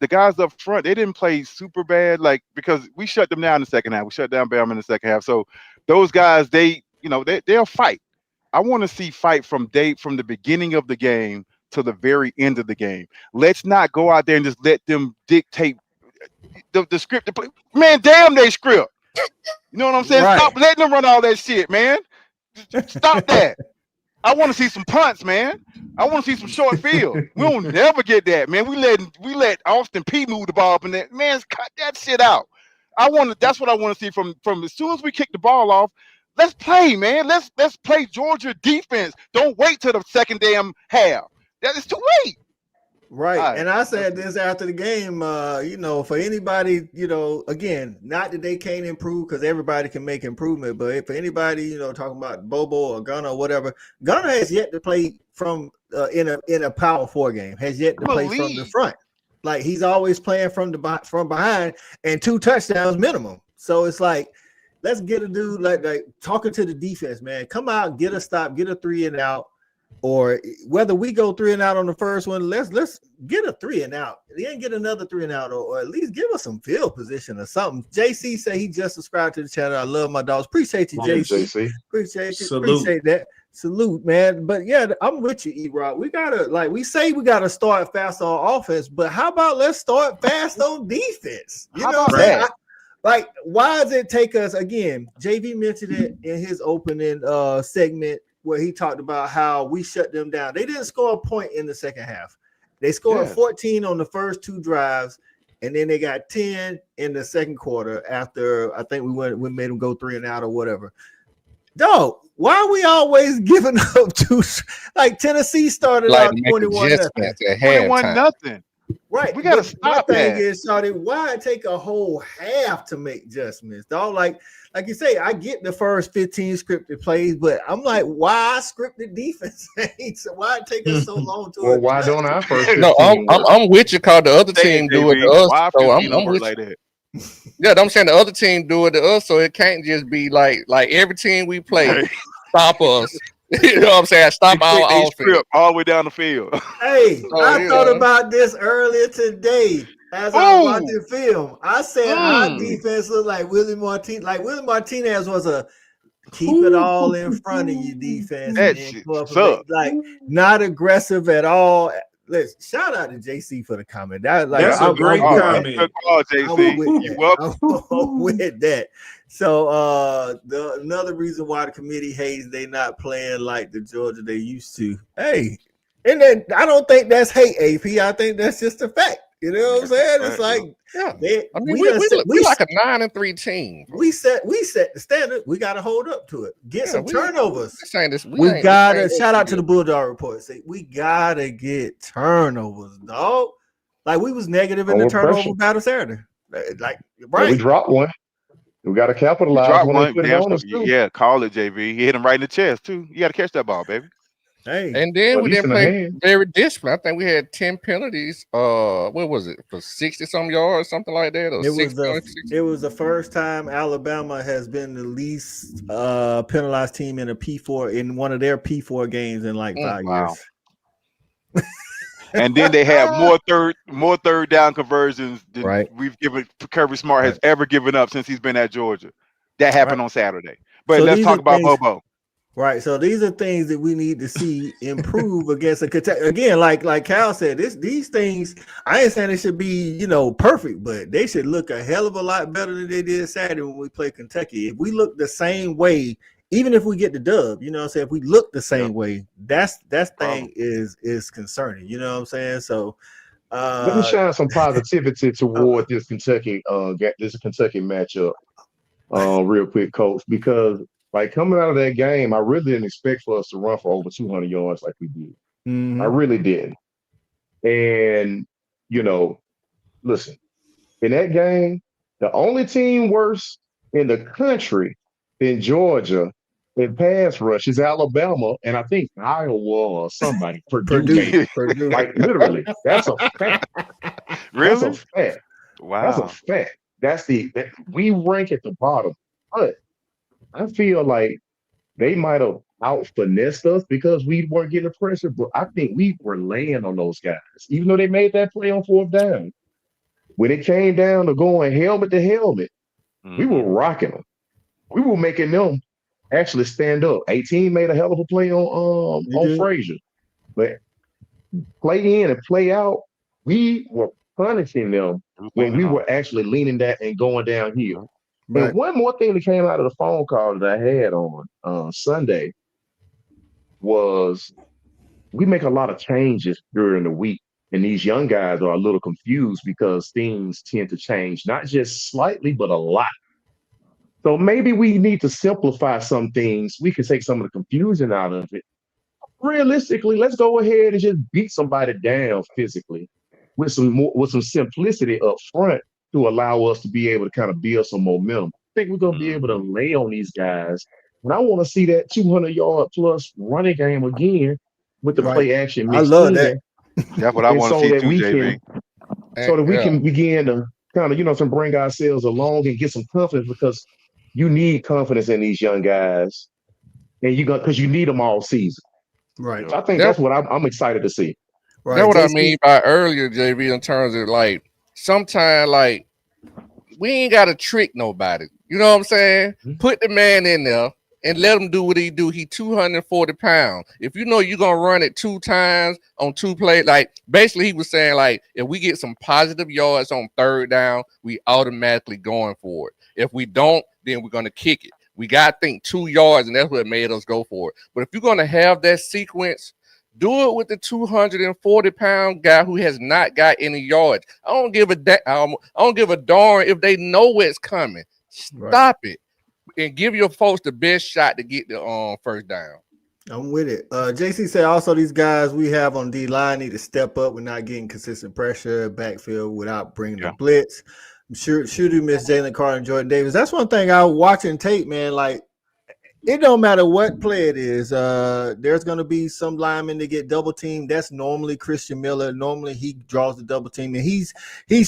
guys up front, they didn't play super bad, because we shut them down in the second half. We shut down Bama in the second half. So those guys, they'll fight. I want to see fight from the beginning of the game to the very end of the game. Let's not go out there and just let them dictate the script to play. Man, damn they script. You know what I'm saying? Right. Stop letting them run all that shit, man. Stop that. I want to see some punts, man. I want to see some short field. We don't never get that, man. We let Austin P move the ball up in there. Man, cut that shit out. That's what I want to see from as soon as we kick the ball off. Let's play, man. Let's play Georgia defense. Don't wait till the second damn half. That is too late. Right. And I said this after the game, for anybody, again, not that they can't improve because everybody can make improvement, but for anybody, talking about Bobo or Gunnar or whatever, Gunnar has yet to play from in a Power 4 game, has yet to play from the front. Like, he's always playing from behind and 2 touchdowns minimum. So it's like, let's get a dude like talking to the defense, man. Come out, get a stop, get a 3 and out. Or whether we go 3 and out on the first one, let's get a 3 and out. Then get another 3 and out, or at least give us some field position or something. JC said he just subscribed to the channel. I love my dogs. Appreciate you, JC. Appreciate you. Salute. Appreciate that. Salute, man. But yeah, I'm with you, E-Rock. We gotta start fast on offense, but how about let's start fast on defense? You know what I'm saying? Like, why does it take us again? JV mentioned it in his opening segment where he talked about how we shut them down. They didn't score a point in the second half. They scored 14 on the first 2 drives, and then they got 10 in the second quarter after I think we made them go 3 and out or whatever. Dog, why are we always giving up to like Tennessee started out 21-0. Right. We gotta stop my thing that. is, Shawty, why take a whole half to make adjustments? Dog, like you say, I get the first 15 scripted plays, but I'm like, why scripted defense? So why it take us so long to Well, why don't I first? No, I'm with you because the other team do it to us. Why So I'm 15 with like you. that? Yeah, I'm saying the other team do it to us, so it can't just be like every team we play stop us. You know what I'm saying? Stop our offense all the way down the field. Hey, I thought about this earlier today as I was watching film. I said our defense looked like Willie Martinez. Like Willie Martinez was a keep it all in front of you defense, and then go up and make, like not aggressive at all. Listen, shout out to JC for the comment. That's a great comment. Good call, JC. You're welcome. I'm with that. So another reason why the committee hates they not playing like the Georgia they used to. Hey, and then I don't think that's hate, AP. I think that's just a fact. You know what I'm saying? It's like, we like a 9-3 team. We set the standard. We got to hold up to it. Get some turnovers. We gotta shout out to the Bulldog report. Say we gotta get turnovers, dog. Like we was negative in the turnover battle Saturday. Like right, we dropped one. We got to capitalize when they put it on us too. Yeah, call it, JV. He hit him right in the chest too. You got to catch that ball, baby. Hey, and then we didn't play very disciplined. I think we had 10 penalties. What was it for 60-some yards, something like that? Or it was the first time Alabama has been the least penalized team in a P4 in one of their P4 games in like 5 years. And then they have more third down conversions than we've given Kirby Smart has ever given up since he's been at Georgia. That happened on Saturday. But let's talk about Bobo. Right, so these are things that we need to see improve against a again, like Cal said. These things, I ain't saying they should be perfect, but they should look a hell of a lot better than they did Saturday when we played Kentucky. If we look the same way, even if we get the dub, if we look the same way, that thing is concerning. You know what I'm saying? So let me shine some positivity toward this Kentucky matchup, real quick, Coach, because. Like coming out of that game, I really didn't expect for us to run for over 200 yards like we did. I really didn't. And, listen, in that game, the only team worse in the country than Georgia in pass rush is Alabama, and I think Iowa or somebody, Purdue. Like literally, that's a fact. Really? That's a fact. Wow. That's a fact. We rank at the bottom, but I feel like they might have out-finessed us because we weren't getting pressure, but I think we were laying on those guys. Even though they made that play on 4th down, when it came down to going helmet to helmet, we were rocking them. We were making them actually stand up. 18 made a hell of a play on Frazier. But play in and play out, we were punishing them when we were actually leaning that and going downhill. Right. And one more thing that came out of the phone call that I had on Sunday was we make a lot of changes during the week, and these young guys are a little confused because things tend to change, not just slightly, but a lot. So maybe we need to simplify some things. We can take some of the confusion out of it. Realistically, let's go ahead and just beat somebody down physically with some simplicity up front to allow us to be able to kind of build some momentum. I think we're going to be able to lay on these guys. And I want to see that 200-yard plus running game again with the play action mixed in. I love that. That's what I want to see too, JV. So that we can begin to kind of, bring ourselves along and get some confidence, because you need confidence in these young guys, and because you need them all season. Right. So I think that's what I'm excited to see. Right. That's what I mean by earlier, JV, in terms of sometimes we ain't got to trick nobody. You know what I'm saying? Put the man in there and let him do what he do. He 240 pounds. If you know you're gonna run it 2 times on 2 plays, like basically he was saying, like, if we get some positive yards on 3rd down, we automatically going for it. If we don't, then we're gonna kick it. We got to think 2 yards, and that's what made us go for it. But if you're gonna have that sequence, do it with the 240-pound guy who has not got any yards. I don't give a darn if they know what's coming. Stop it and give your folks the best shot to get the first down. I'm with it. JC said also these guys we have on D line need to step up. We're not getting consistent pressure backfield without bringing the blitz. I'm sure you miss Jalen Carter and Jordan Davis. That's one thing I was watching tape, man. Like, it don't matter what play it is. There's going to be some linemen that get double teamed. That's normally Christian Miller. Normally he draws the double team, and he's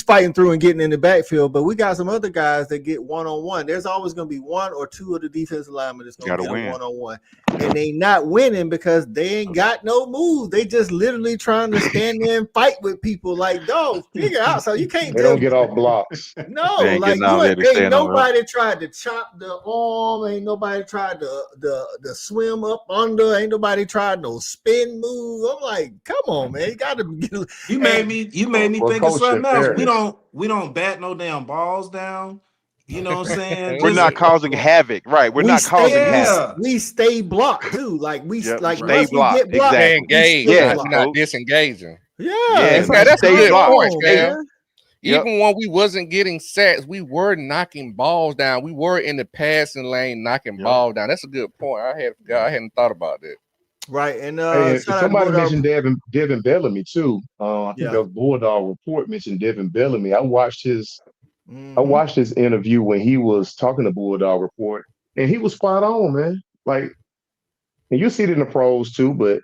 fighting through and getting in the backfield. But we got some other guys that get one-on-one. There's always going to be 1 or 2 of the defensive linemen that's going to get a one-on-one. And they not winning because they ain't got no moves. They just literally trying to stand there and fight with people like, dog, figure out. So you can't They don't get off blocks. No, like ain't nobody tried to chop the arm. Ain't nobody tried to the swim up under. Ain't nobody tried no spin move. I'm like, come on, man. You gotta get. You made me think of something else. We don't bat no damn balls down. You know what I'm saying? We're not causing havoc, right? We're not causing havoc. We stay blocked too. Like we stay once blocked. We get blocked, engaged. Yeah, not disengaging. Yeah, that's a good point, man. Yep. Even when we wasn't getting sacks, we were knocking balls down. We were in the passing lane knocking balls down. That's a good point. I hadn't thought about that. Right, and somebody mentioned Devin Bellamy too. I think that was Bulldog Report mentioned Devin Bellamy. I watched his interview when he was talking to Bulldog Report, and he was spot on, man. Like, and you see it in the pros too, but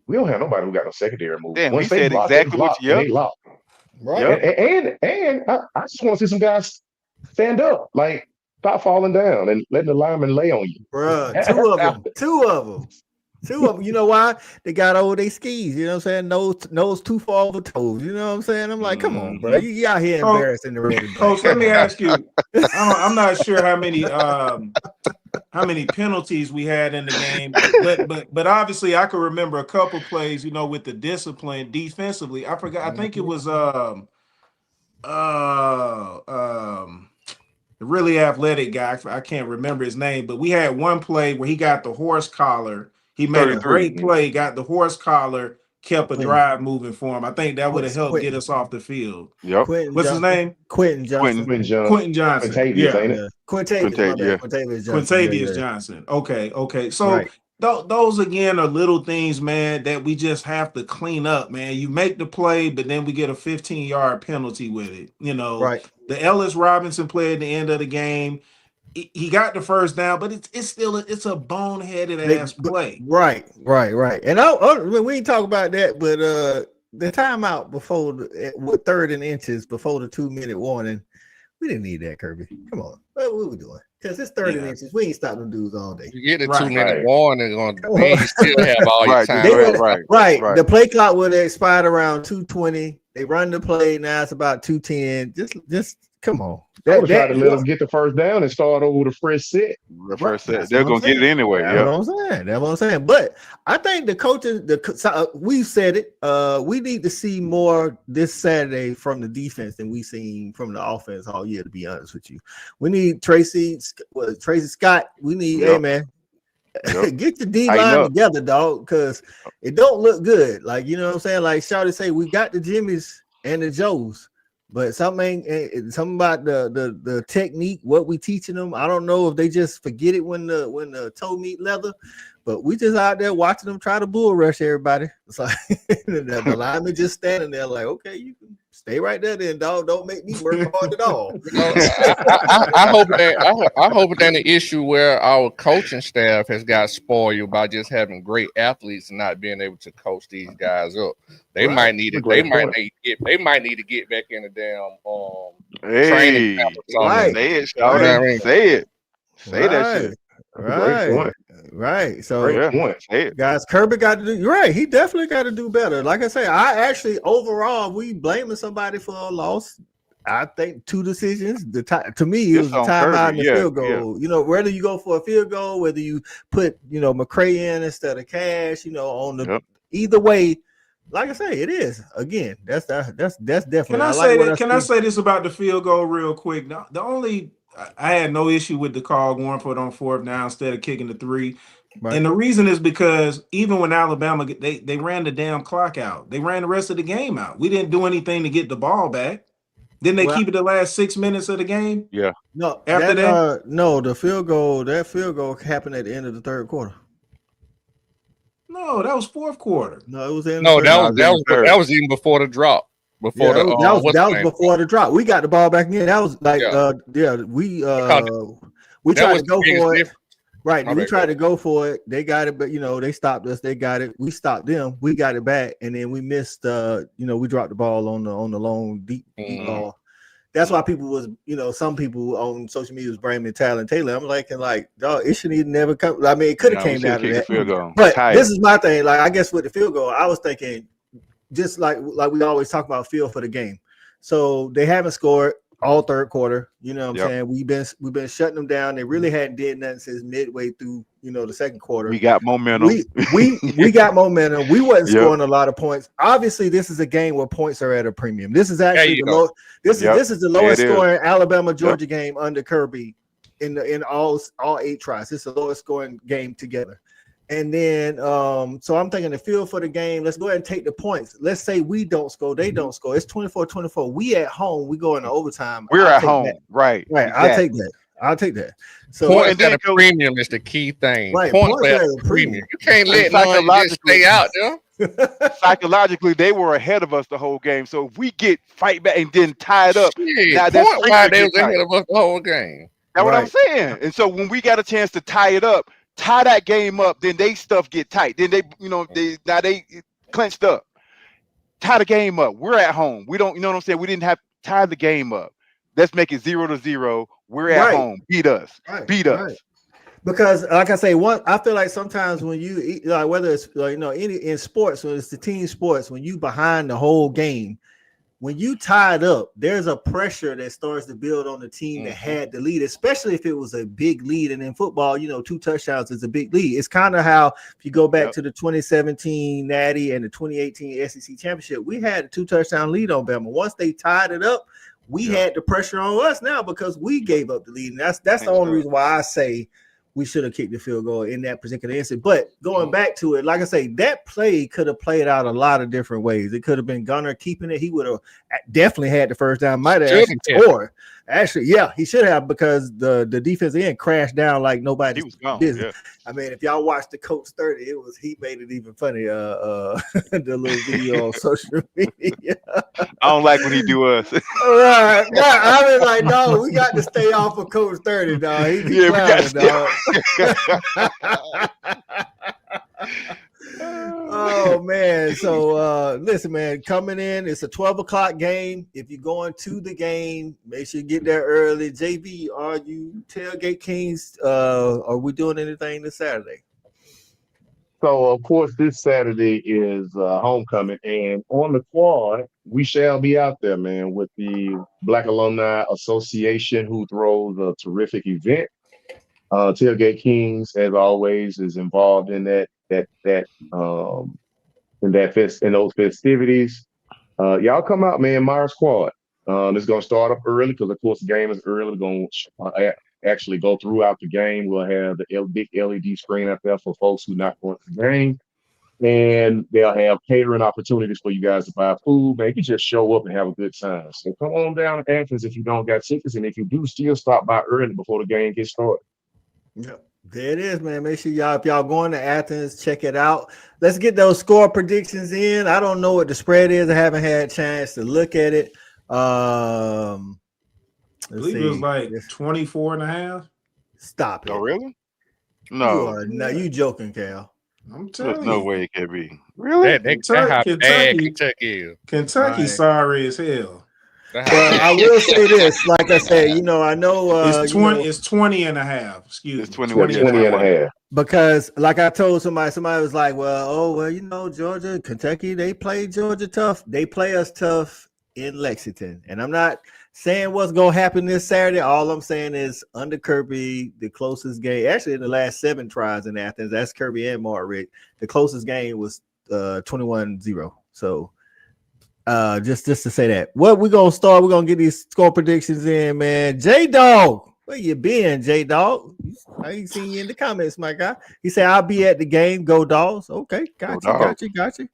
we don't have nobody who got no secondary move. Damn, Once he said exactly what they lock. Right, and I just want to see some guys stand up, like stop falling down and letting the lineman lay on you. Bruh, two of them. You know why? They got over their skis. You know what I'm saying? Nose too far over toes. You know what I'm saying? I'm like, come on, bro. You out here embarrassing the red. Coach, let me ask you. I'm not sure how many penalties we had in the game, but obviously I can remember a couple plays, you know, with the discipline defensively. I forgot. I think it was the really athletic guy. I can't remember his name, but we had one play where he got the horse collar. He made a great play, got the horse collar, kept a drive moving for him. I think that would have helped get us off the field. Yep. What's his name? Quentin Johnson. Quentin Johnson. Quintavious Johnson. Okay. So those again are little things, man, that we just have to clean up, man. You make the play, but then we get a 15-yard penalty with it. You know, the Ellis Robinson play at the end of the game. He got the first down, but it's still a boneheaded ass play. Right. And we ain't talk about that, but the timeout before with 3rd and inches before the 2-minute warning, we didn't need that, Kirby. Come on, what we doing? Because it's 3rd and inches. We ain't stopping them dudes all day. You get a 2-minute warning on, then you still have all your time. Right. The play clock would have expired around 2:20. They run the play now. It's about 2:10. Just come on. I would try to let them get the first down and start over the fresh set. They're gonna get it anyway. That's what I'm saying. But I think the coaches, we've said it. We need to see more this Saturday from the defense than we've seen from the offense all year. To be honest with you, we need Tracy Scott. We need, hey man, get your D line together, dog, because it don't look good. Like, you know what I'm saying? Like Shawty say, we got the Jimmys and the Joes. But something about the technique, what we teaching them. I don't know if they just forget it when the toe meet leather, but we just out there watching them try to bull rush everybody. It's like the lineman just standing there like, okay, you can stay right there then, dog. Don't make me work hard at all. I hope that the issue where our coaching staff has got spoiled by just having great athletes and not being able to coach these guys up. They might need to. They might need to get back in the damn training camp or something. Say it, Shawty. Say it. Say that shit. Right. So, guys, Kirby got to do right. He definitely got to do better. Like I say, I actually overall we blaming somebody for a loss. I think two decisions. To me, it It's was the on timeout and Kirby. the Yeah, field yeah. goal. You know, whether you go for a field goal, whether you put McCray in instead of Cash. On the Yep. either way, like I say, it is again. That's definitely. Can I I like say what that? I Can I see. say this about the field goal real quick? The only I had no issue with the call going for it on 4th down instead of kicking the 3. Right. And the reason is because even when Alabama they ran the damn clock out, they ran the rest of the game out. We didn't do anything to get the ball back. Didn't they Well, keep it the last 6 minutes of the game? Yeah. No, After that? no, the field goal. That field goal happened at the end of the third quarter. No, that was 4th quarter. No, it was in the No, third. that was even before the drop. Before that was name? before the drop. We got the ball back in. That was like we tried to go for it. Right. We tried to go for it. They got it, but they stopped us. They got it. We stopped them. We got it back, and then we missed. We dropped the ball on the long deep ball. That's why people was, some people on social media was blaming Tyler Taylor. I'm like, dog, it shouldn't even never come. I mean, it could have came down to that. Field goal. But this is my thing. Like, I guess with the field goal, I was thinking, just like we always talk about, feel for the game. So they haven't scored all third quarter. You know what I'm saying? We've been shutting them down. They really hadn't did nothing since midway through, the second quarter. We got momentum. We got momentum. We wasn't scoring a lot of points. Obviously, this is a game where points are at a premium. This is actually this is the lowest scoring Alabama Georgia game under Kirby in all 8 tries. It's the lowest scoring game together. And then, so I'm thinking the feel for the game. Let's go ahead and take the points. Let's say we don't score, they don't score. It's 24-24. We at home. We go into overtime. We're at home, right? Exactly. I'll take that. So points at a premium is the key thing. Right, points at a premium. You can't let none just stay out there. Psychologically, they were ahead of us the whole game. So if we get fight back and then tie it up, now they was ahead of us the whole game. That's what I'm saying. And so when we got a chance to tie it up, tie that game up, then they stuff get tight. Then they clenched up. Tie the game up. We're at home. We don't, what I'm saying? We didn't have to tie the game up. Let's make it 0-0. We're at home. Beat us. Beat us. Because, like I say, I feel like sometimes when you eat, like whether it's any in sports, when it's the team sports, when you behind the whole game, when you tied up, there's a pressure that starts to build on the team that had the lead, especially if it was a big lead. And in football, 2 touchdowns is a big lead. It's kind of how, if you go back to the 2017 Natty and the 2018 SEC Championship, we had a 2 touchdown lead on Bama. Once they tied it up, we had the pressure on us now because we gave up the lead. And that's the only reason why I say we should have kicked the field goal in that particular instance. But going back to it, like I say, that play could have played out a lot of different ways. It could have been Gunner keeping it. He would have definitely had the first down. Might have actually scored. Actually, yeah, he should have, because the defensive end crashed down like nobody's business. I mean, if y'all watched the Coach 30, he made it even funny. The little video on social media. I don't like when he do us. Right. I was like, no, we got to stay off of Coach 30, dog. He clowning, dog. Oh man, so listen, man, coming in, it's a 12:00 game. If you're going to the game, make sure you get there early. JB, are you Tailgate Kings? Are we doing anything this Saturday? So of course this Saturday is homecoming, and on the quad we shall be out there, man, with the Black Alumni Association, who throws a terrific event. Tailgate Kings, as always, is involved in in those festivities. Y'all come out, man. Myers Quad. It's gonna start up early because, of course, the game is early. We're gonna actually go throughout the game. We'll have the big LED screen up there for folks who not going to the game, and they'll have catering opportunities for you guys to buy food. Man, you can just show up and have a good time. So come on down to Athens if you don't got tickets, and if you do, still stop by early before the game gets started. Yep. There it is, man. Make sure if y'all going to Athens, check it out. Let's get those score predictions in. I don't know what the spread is. I haven't had a chance to look at it. I believe it was like 24.5. Stop it. Oh, really? No. You joking, Cal. I'm telling There's you. no way it can be. Really? Kentucky sorry as hell. Well, I will say this, like I said, I know it's 20.5. Excuse me. It's 20.5. Because like I told somebody was like, Georgia, Kentucky, they play Georgia tough. They play us tough in Lexington. And I'm not saying what's gonna happen this Saturday. All I'm saying is under Kirby, the closest game, actually in the last 7 tries in Athens, that's Kirby and Marrick. The closest game was 21-0. So just to say that. What we're gonna start, we're gonna get these score predictions in, man. J-Dog, where you been, J-Dog? I ain't seen you in the comments, my guy. He said, I'll be at the game. Go Dogs. Okay, got you.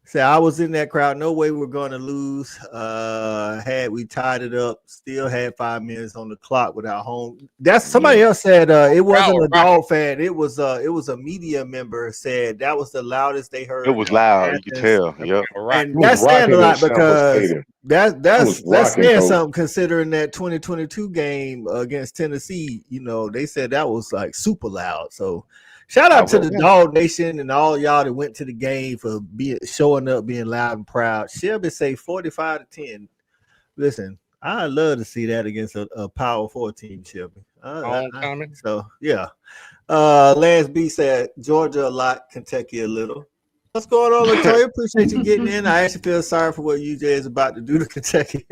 Say I was in that crowd. No way we're going to lose. Had we tied it up, still had 5 minutes on the clock without home. That's somebody else said it wasn't a dog fan. It was a media member said that was the loudest they heard. It was loud. You could tell. Yep. And that's saying a lot because that's saying something considering that 2022 game against Tennessee. You know, they said that was like super loud. So. Shout out to the Dog Nation and all y'all that went to the game for showing up, being loud and proud. Shelby say 45-10. Listen, I love to see that against a Power 4 team, Shelby. So yeah. Lance B said Georgia a lot, Kentucky a little. What's going on, Latoya? Appreciate you getting in. I actually feel sorry for what UGA is about to do to Kentucky.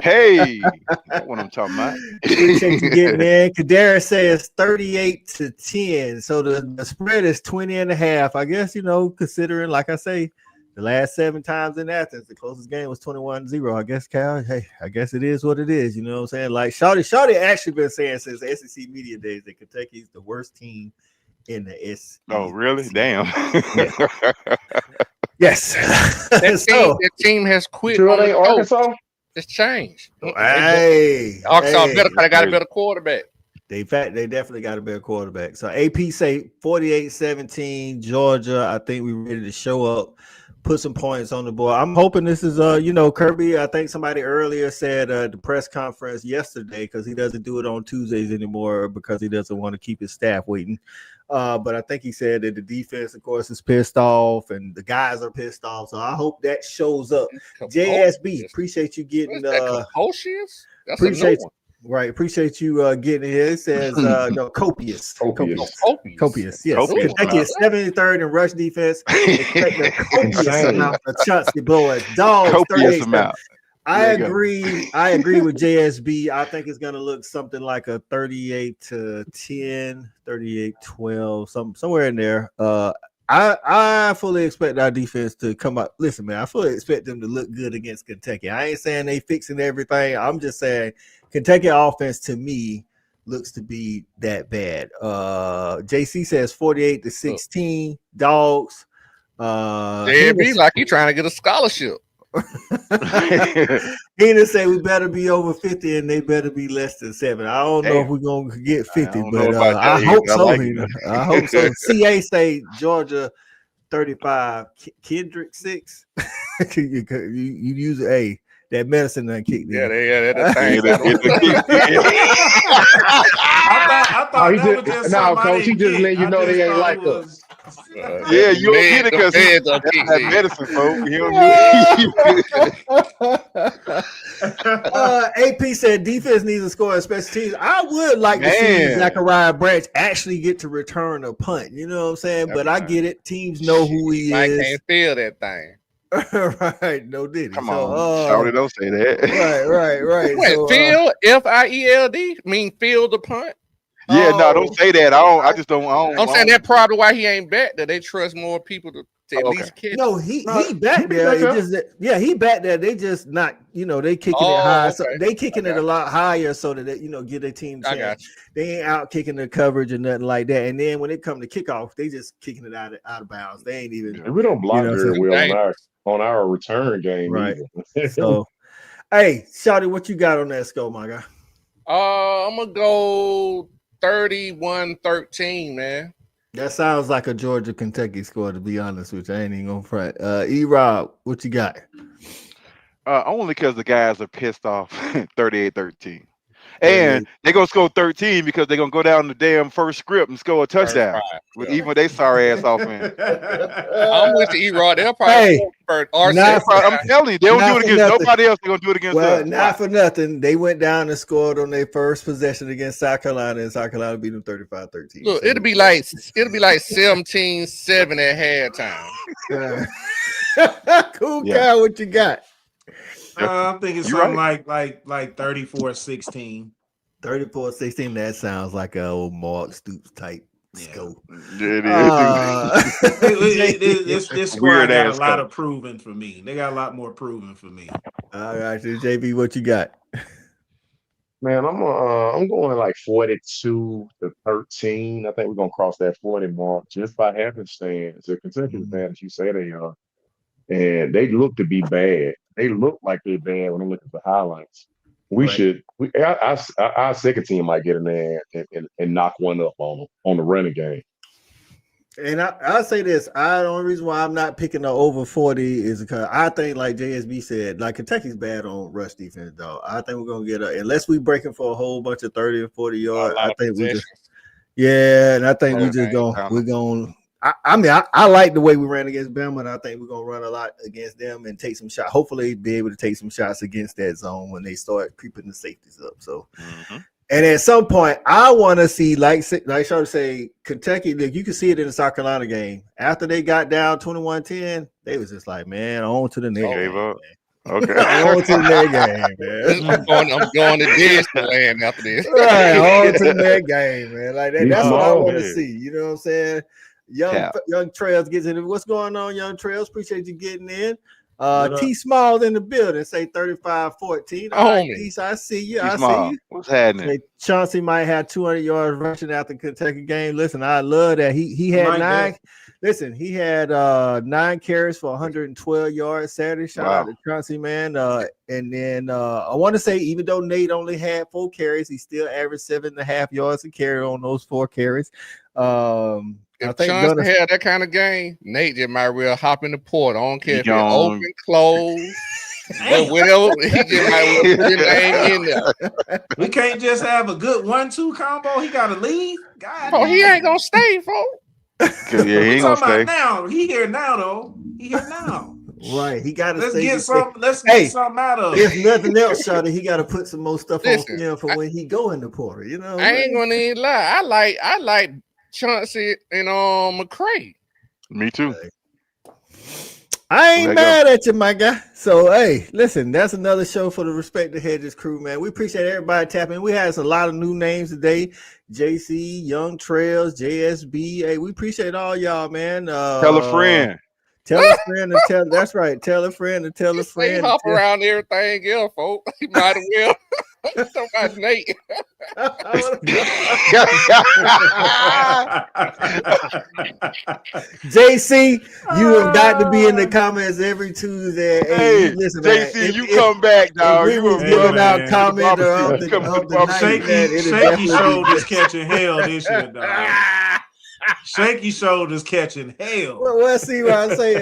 Hey, that's what I'm talking about. Appreciate you getting in. Kadara says 38-10. So the spread is 20.5. I guess, considering, like I say, the last 7 times in Athens, the closest game was 21-0. I guess, Cal, hey, I guess it is what it is. You know what I'm saying? Like, Shawty actually been saying since SEC Media Days that Kentucky's the worst team in the SEC. Oh, really? Damn. Yes. That team has quit. Arkansas? It's changed. Arkansas got a better quarterback. They definitely got a better quarterback. So AP say 48-17 Georgia. I think we're ready to show up, put some points on the board. I'm hoping this is Kirby. I think somebody earlier said the press conference yesterday because he doesn't do it on Tuesdays anymore because he doesn't want to keep his staff waiting. But I think he said that the defense, of course, is pissed off and the guys are pissed off. So I hope that shows up. JSB, appreciate you getting appreciate you. Right, appreciate you getting here. It says copious. Yes, Kentucky is 73rd in rush defense. Expect a copious amount of Chauncey Boys. Dogs. Copious amount. I agree with JSB. I think it's going to look something like a 38-10, 38-12, somewhere in there. I fully expect our defense to come up. Listen, man, I fully expect them to look good against Kentucky. I ain't saying they fixing everything. I'm just saying Kentucky offense to me looks to be that bad. JC says 48-16 Dogs. JB like he trying to get a scholarship. Heenan say we better be over 50 and they better be less than 7. I don't know if we're gonna get 50, but I hope so. I hope so. CA say Georgia 35, Kendrick 6. you use that medicine that kicked in. That thing. I thought Coach, he just let you know they ain't like us. You don't get it because he that medicine, folks. AP said defense needs to score on special teams. I would like to see Zachariah Branch actually get to return a punt. You know what I'm saying? But I get it. Teams know who he is. I can't feel that thing. Right, no diddy. Come on, sorry, don't say that. Right. Wait, field FIELD mean field the punt. Yeah, no, don't say that. I just don't. I'm saying that's probably why he ain't back there. They trust more people to at least catch. No, he back there. He back there. They just not, they kicking it high. Okay. So they kicking it a lot higher so that they, give their team a chance. They ain't out kicking the coverage or nothing like that. And then when it come to kickoff, they just kicking it out of bounds. They ain't even. We don't block very well on our return game, right? So, hey, Shawty, what you got on that score, my guy? I'm gonna go 31-13, man. That sounds like a Georgia Kentucky score, to be honest with you. I ain't even gonna front. E-Rob, what you got? Only because the guys are pissed off 38-13. And they're going to score 13 because they're going to go down the damn first script and score a touchdown. Even with their sorry ass offense. I'm with the E-Rod. They'll probably I'm telling you, they don't do it against nobody else. They're going to do it against us. Not for nothing. They went down and scored on their first possession against South Carolina, and South Carolina beat them 35-13. Look, it'll be like 17-7 at halftime. Cool, Kyle, what you got? I'm thinking You something right. like 34-16. 34-16. That sounds like a old Mark Stoops type Yeah. scope. Yeah, it is. This squad Weird got a ass lot scope. of proving for me. They got a lot more proving for me. All right, so JB, what you got? Man, I'm going like 42-13. I think we're gonna cross that 40 mark just by happenstance. The Kentucky as bad as you say they are, and they look to be bad. They look like they're bad when I look at the highlights. We Right. should. Our second team might get in there and knock one up on the running game. And I'll say this: the only reason why I'm not picking the over 40 is because I think, like JSB said, like Kentucky's bad on rush defense, though. I think we're gonna get unless we breaking for a whole bunch of 30 and 40 A yards. lot I of think we just, possessions. and I think we Whole just game gonna time. we're gonna. I mean, I like the way we ran against Bama, and I think we're gonna run a lot against them and take some shots. Hopefully, be able to take some shots against that zone when they start creeping the safeties up. So. And at some point, I want to see, like Shorty say, Kentucky. Look, you can see it in the South Carolina game. After they got down 21-10, they was just like, man, on to the next Gave game. up. Okay. On to the next game, man. I'm going to Disneyland after this. Right, on to the next game, man. Like that. Be That's what I small. want to Yeah. see. You know what I'm saying? Young Trails gets in. What's going on, Young Trails? Appreciate you getting in. T Small in the building, say 35-14. All right, Homie. T, I see you. Too I small. see you. What's happening? Hey, Chauncey might have 200 yards rushing after Kentucky game. Listen, I love that. He had Like nine. that. Listen, he had 9 carries for 112 yards Saturday. Shout out to Chauncey, man. And then I want to say, even though Nate only had 4 carries, he still averaged 7.5 yards a carry on those 4 carries. I If think Chauncey had that kind of game, Nate just might well hop in the port. I don't care if it's open, closed, whatever. He just might well put his name in there. We can't just have a good 1-2 combo. He got to leave. God, Oh, he ain't gonna stay, folks. Yeah, he ain't gonna stay. Now he here now though. He here now. Right, he got to Let's say. get some. Let's get something out of If it. nothing else, Shawty, he got to put some more stuff Listen, on film for when he go in the portal. You know, I ain't gonna even lie. I like Chauncey and McCray. Me too. I ain't mad at you, my guy. So, hey, listen, that's another show for the Respect the Hedges crew, man. We appreciate everybody tapping. We had a lot of new names today. JC, Young Trails, JSB. Hey, we appreciate all y'all, man. Tell a friend. Tell a friend and tell. That's right. Tell a friend and tell a friend. Hop around everything else, folks. He might as well. Talking about Nate. JC, you have got to be in the comments every Tuesday. Hey, listen, JC, man, you come back, dog. We You was a giving brother. out comment of the night, man. Shaky shoulders catching hell this year, dog. Shaky shoulders catching hell. Well, see what I say.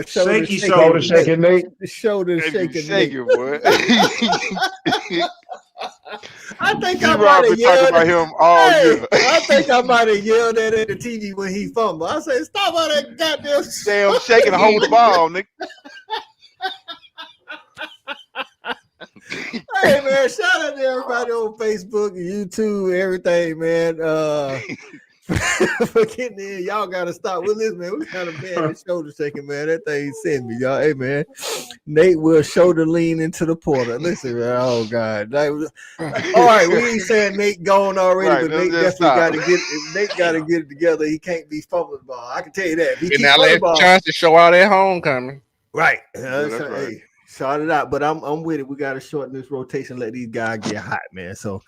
Shaky shoulders shaking Nate. The shoulders shaking, boy. I think I I might have yelled about him all year. I think I might have yelled at the TV when he fumbled. I said, "Stop all that goddamn Damn shaking and hold the ball, nigga." Hey man, shout out to everybody on Facebook, YouTube, everything, man. For getting in, y'all gotta stop with this, man. We kind of bad at shoulder shaking, man. That thing sent me, y'all. Hey man, Nate will shoulder lean into the portal. Listen, man. Oh god. All right, we ain't saying Nate gone already, Right, but Nate definitely got to get. Nate got to get it together. He can't be fumbling the ball. I can tell you that. If he keeps Now let Chauncey show out at homecoming. right. that's right. Hey, shout it out, but I'm with it. We got to shorten this rotation, let these guys get hot, man. So,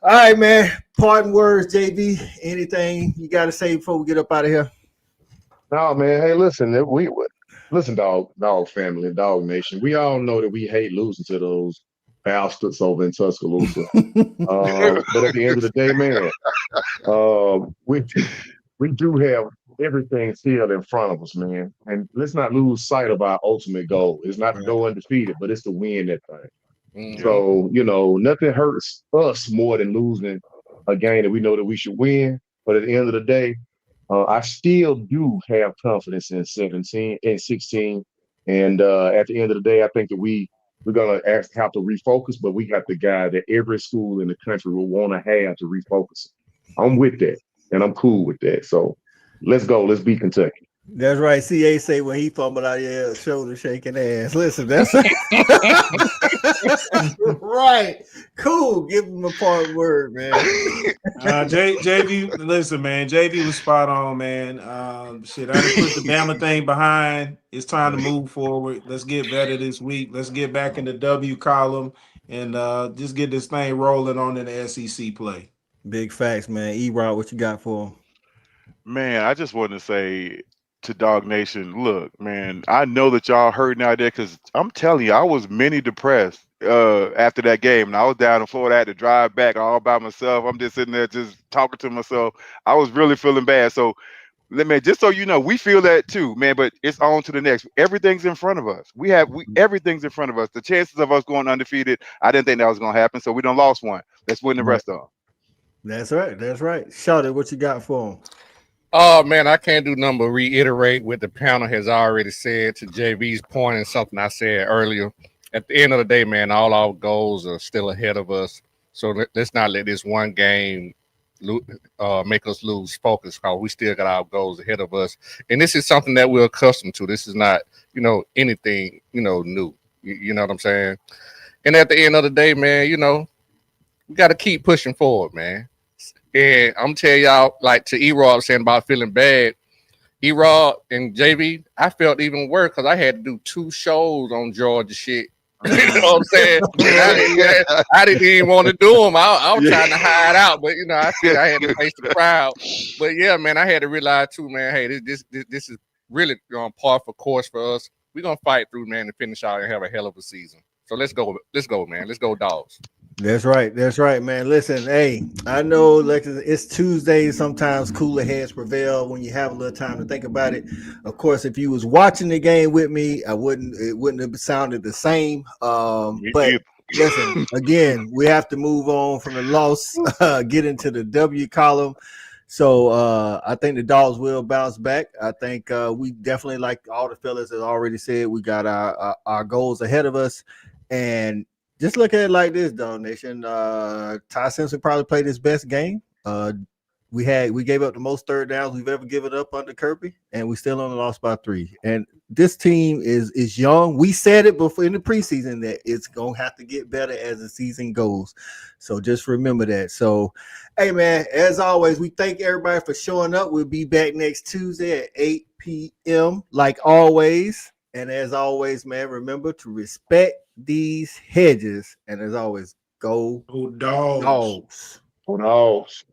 all right, man. Parting words, JB. Anything you got to say before we get up out of here? No, man. Hey, listen, listen, dog family, dog nation. We all know that we hate losing to those bastards over in Tuscaloosa. But at the end of the day, man, we do have everything still in front of us, man. And let's not lose sight of our ultimate goal. It's not to go undefeated, but it's to win that thing. Mm-hmm. So, nothing hurts us more than losing a game that we know that we should win. But at the end of the day, I still do have confidence in 17 and 16. And at the end of the day, I think that we're going to have to refocus, but we got the guy that every school in the country will want to have to refocus. I'm with that, and I'm cool with that. So let's go. Let's beat Kentucky. That's right. CA say when he fumbled out here, shoulder shaking ass. Listen, that's right. Cool. Give him a part word, man. JV, listen, man. JV was spot on, man. Shit, I done put the Bama thing behind. It's time to move forward. Let's get better this week. Let's get back in the W column and just get this thing rolling on in the SEC play. Big facts, man. E-Rod, what you got for him? Man, I just want to say to Dog Nation, look, man, I know that y'all hurting out there because I'm telling you, I was mini depressed after that game. And I was down in Florida. I had to drive back all by myself. I'm just sitting there just talking to myself. I was really feeling bad. So, man, just so you know, we feel that too, man, but it's on to the next. Everything's in front of us. Everything's in front of us. The chances of us going undefeated, I didn't think that was going to happen. So we done lost one. Let's win the rest of them. That's right. That's right. Shawty, what you got for him? Oh man, I can't do nothing but reiterate what the panel has already said to JV's point and something I said earlier. At the end of the day, man, all our goals are still ahead of us. So let's not let this one game make us lose focus, because we still got our goals ahead of us. And this is something that we're accustomed to. This is not, anything, new. You know what I'm saying? And at the end of the day, man, we got to keep pushing forward, man. And I'm telling y'all, like to E-Rod saying about feeling bad, E-Rod and JV, I felt even worse because I had to do 2 shows on Georgia shit. You know what I'm saying? I didn't even want to do them. I was trying to hide out, but I had to face the crowd. But yeah, man, I had to realize too, man. Hey, this is really par for course for us. We're gonna fight through, man, to finish out and have a hell of a season. So let's go, man. Let's go, Dawgs. That's right, man. Listen, hey, I know like it's Tuesday. Sometimes cooler heads prevail when you have a little time to think about it. Of course, if you was watching the game with me, it wouldn't have sounded the same. But listen, again, we have to move on from the loss, get into the W column. So I think the Dogs will bounce back. I think we definitely, like all the fellas have already said, we got our goals ahead of us. And just look at it like this, Dog Nation. Ty Simpson probably played his best game. We gave up the most third downs we've ever given up under Kirby, and we still only lost by 3. And this team is young. We said it before in the preseason that it's gonna have to get better as the season goes. So just remember that. So, hey man, as always, we thank everybody for showing up. We'll be back next Tuesday at 8 p.m. like always. And as always, man, remember to respect these hedges. And as always, go Dogs. Dogs.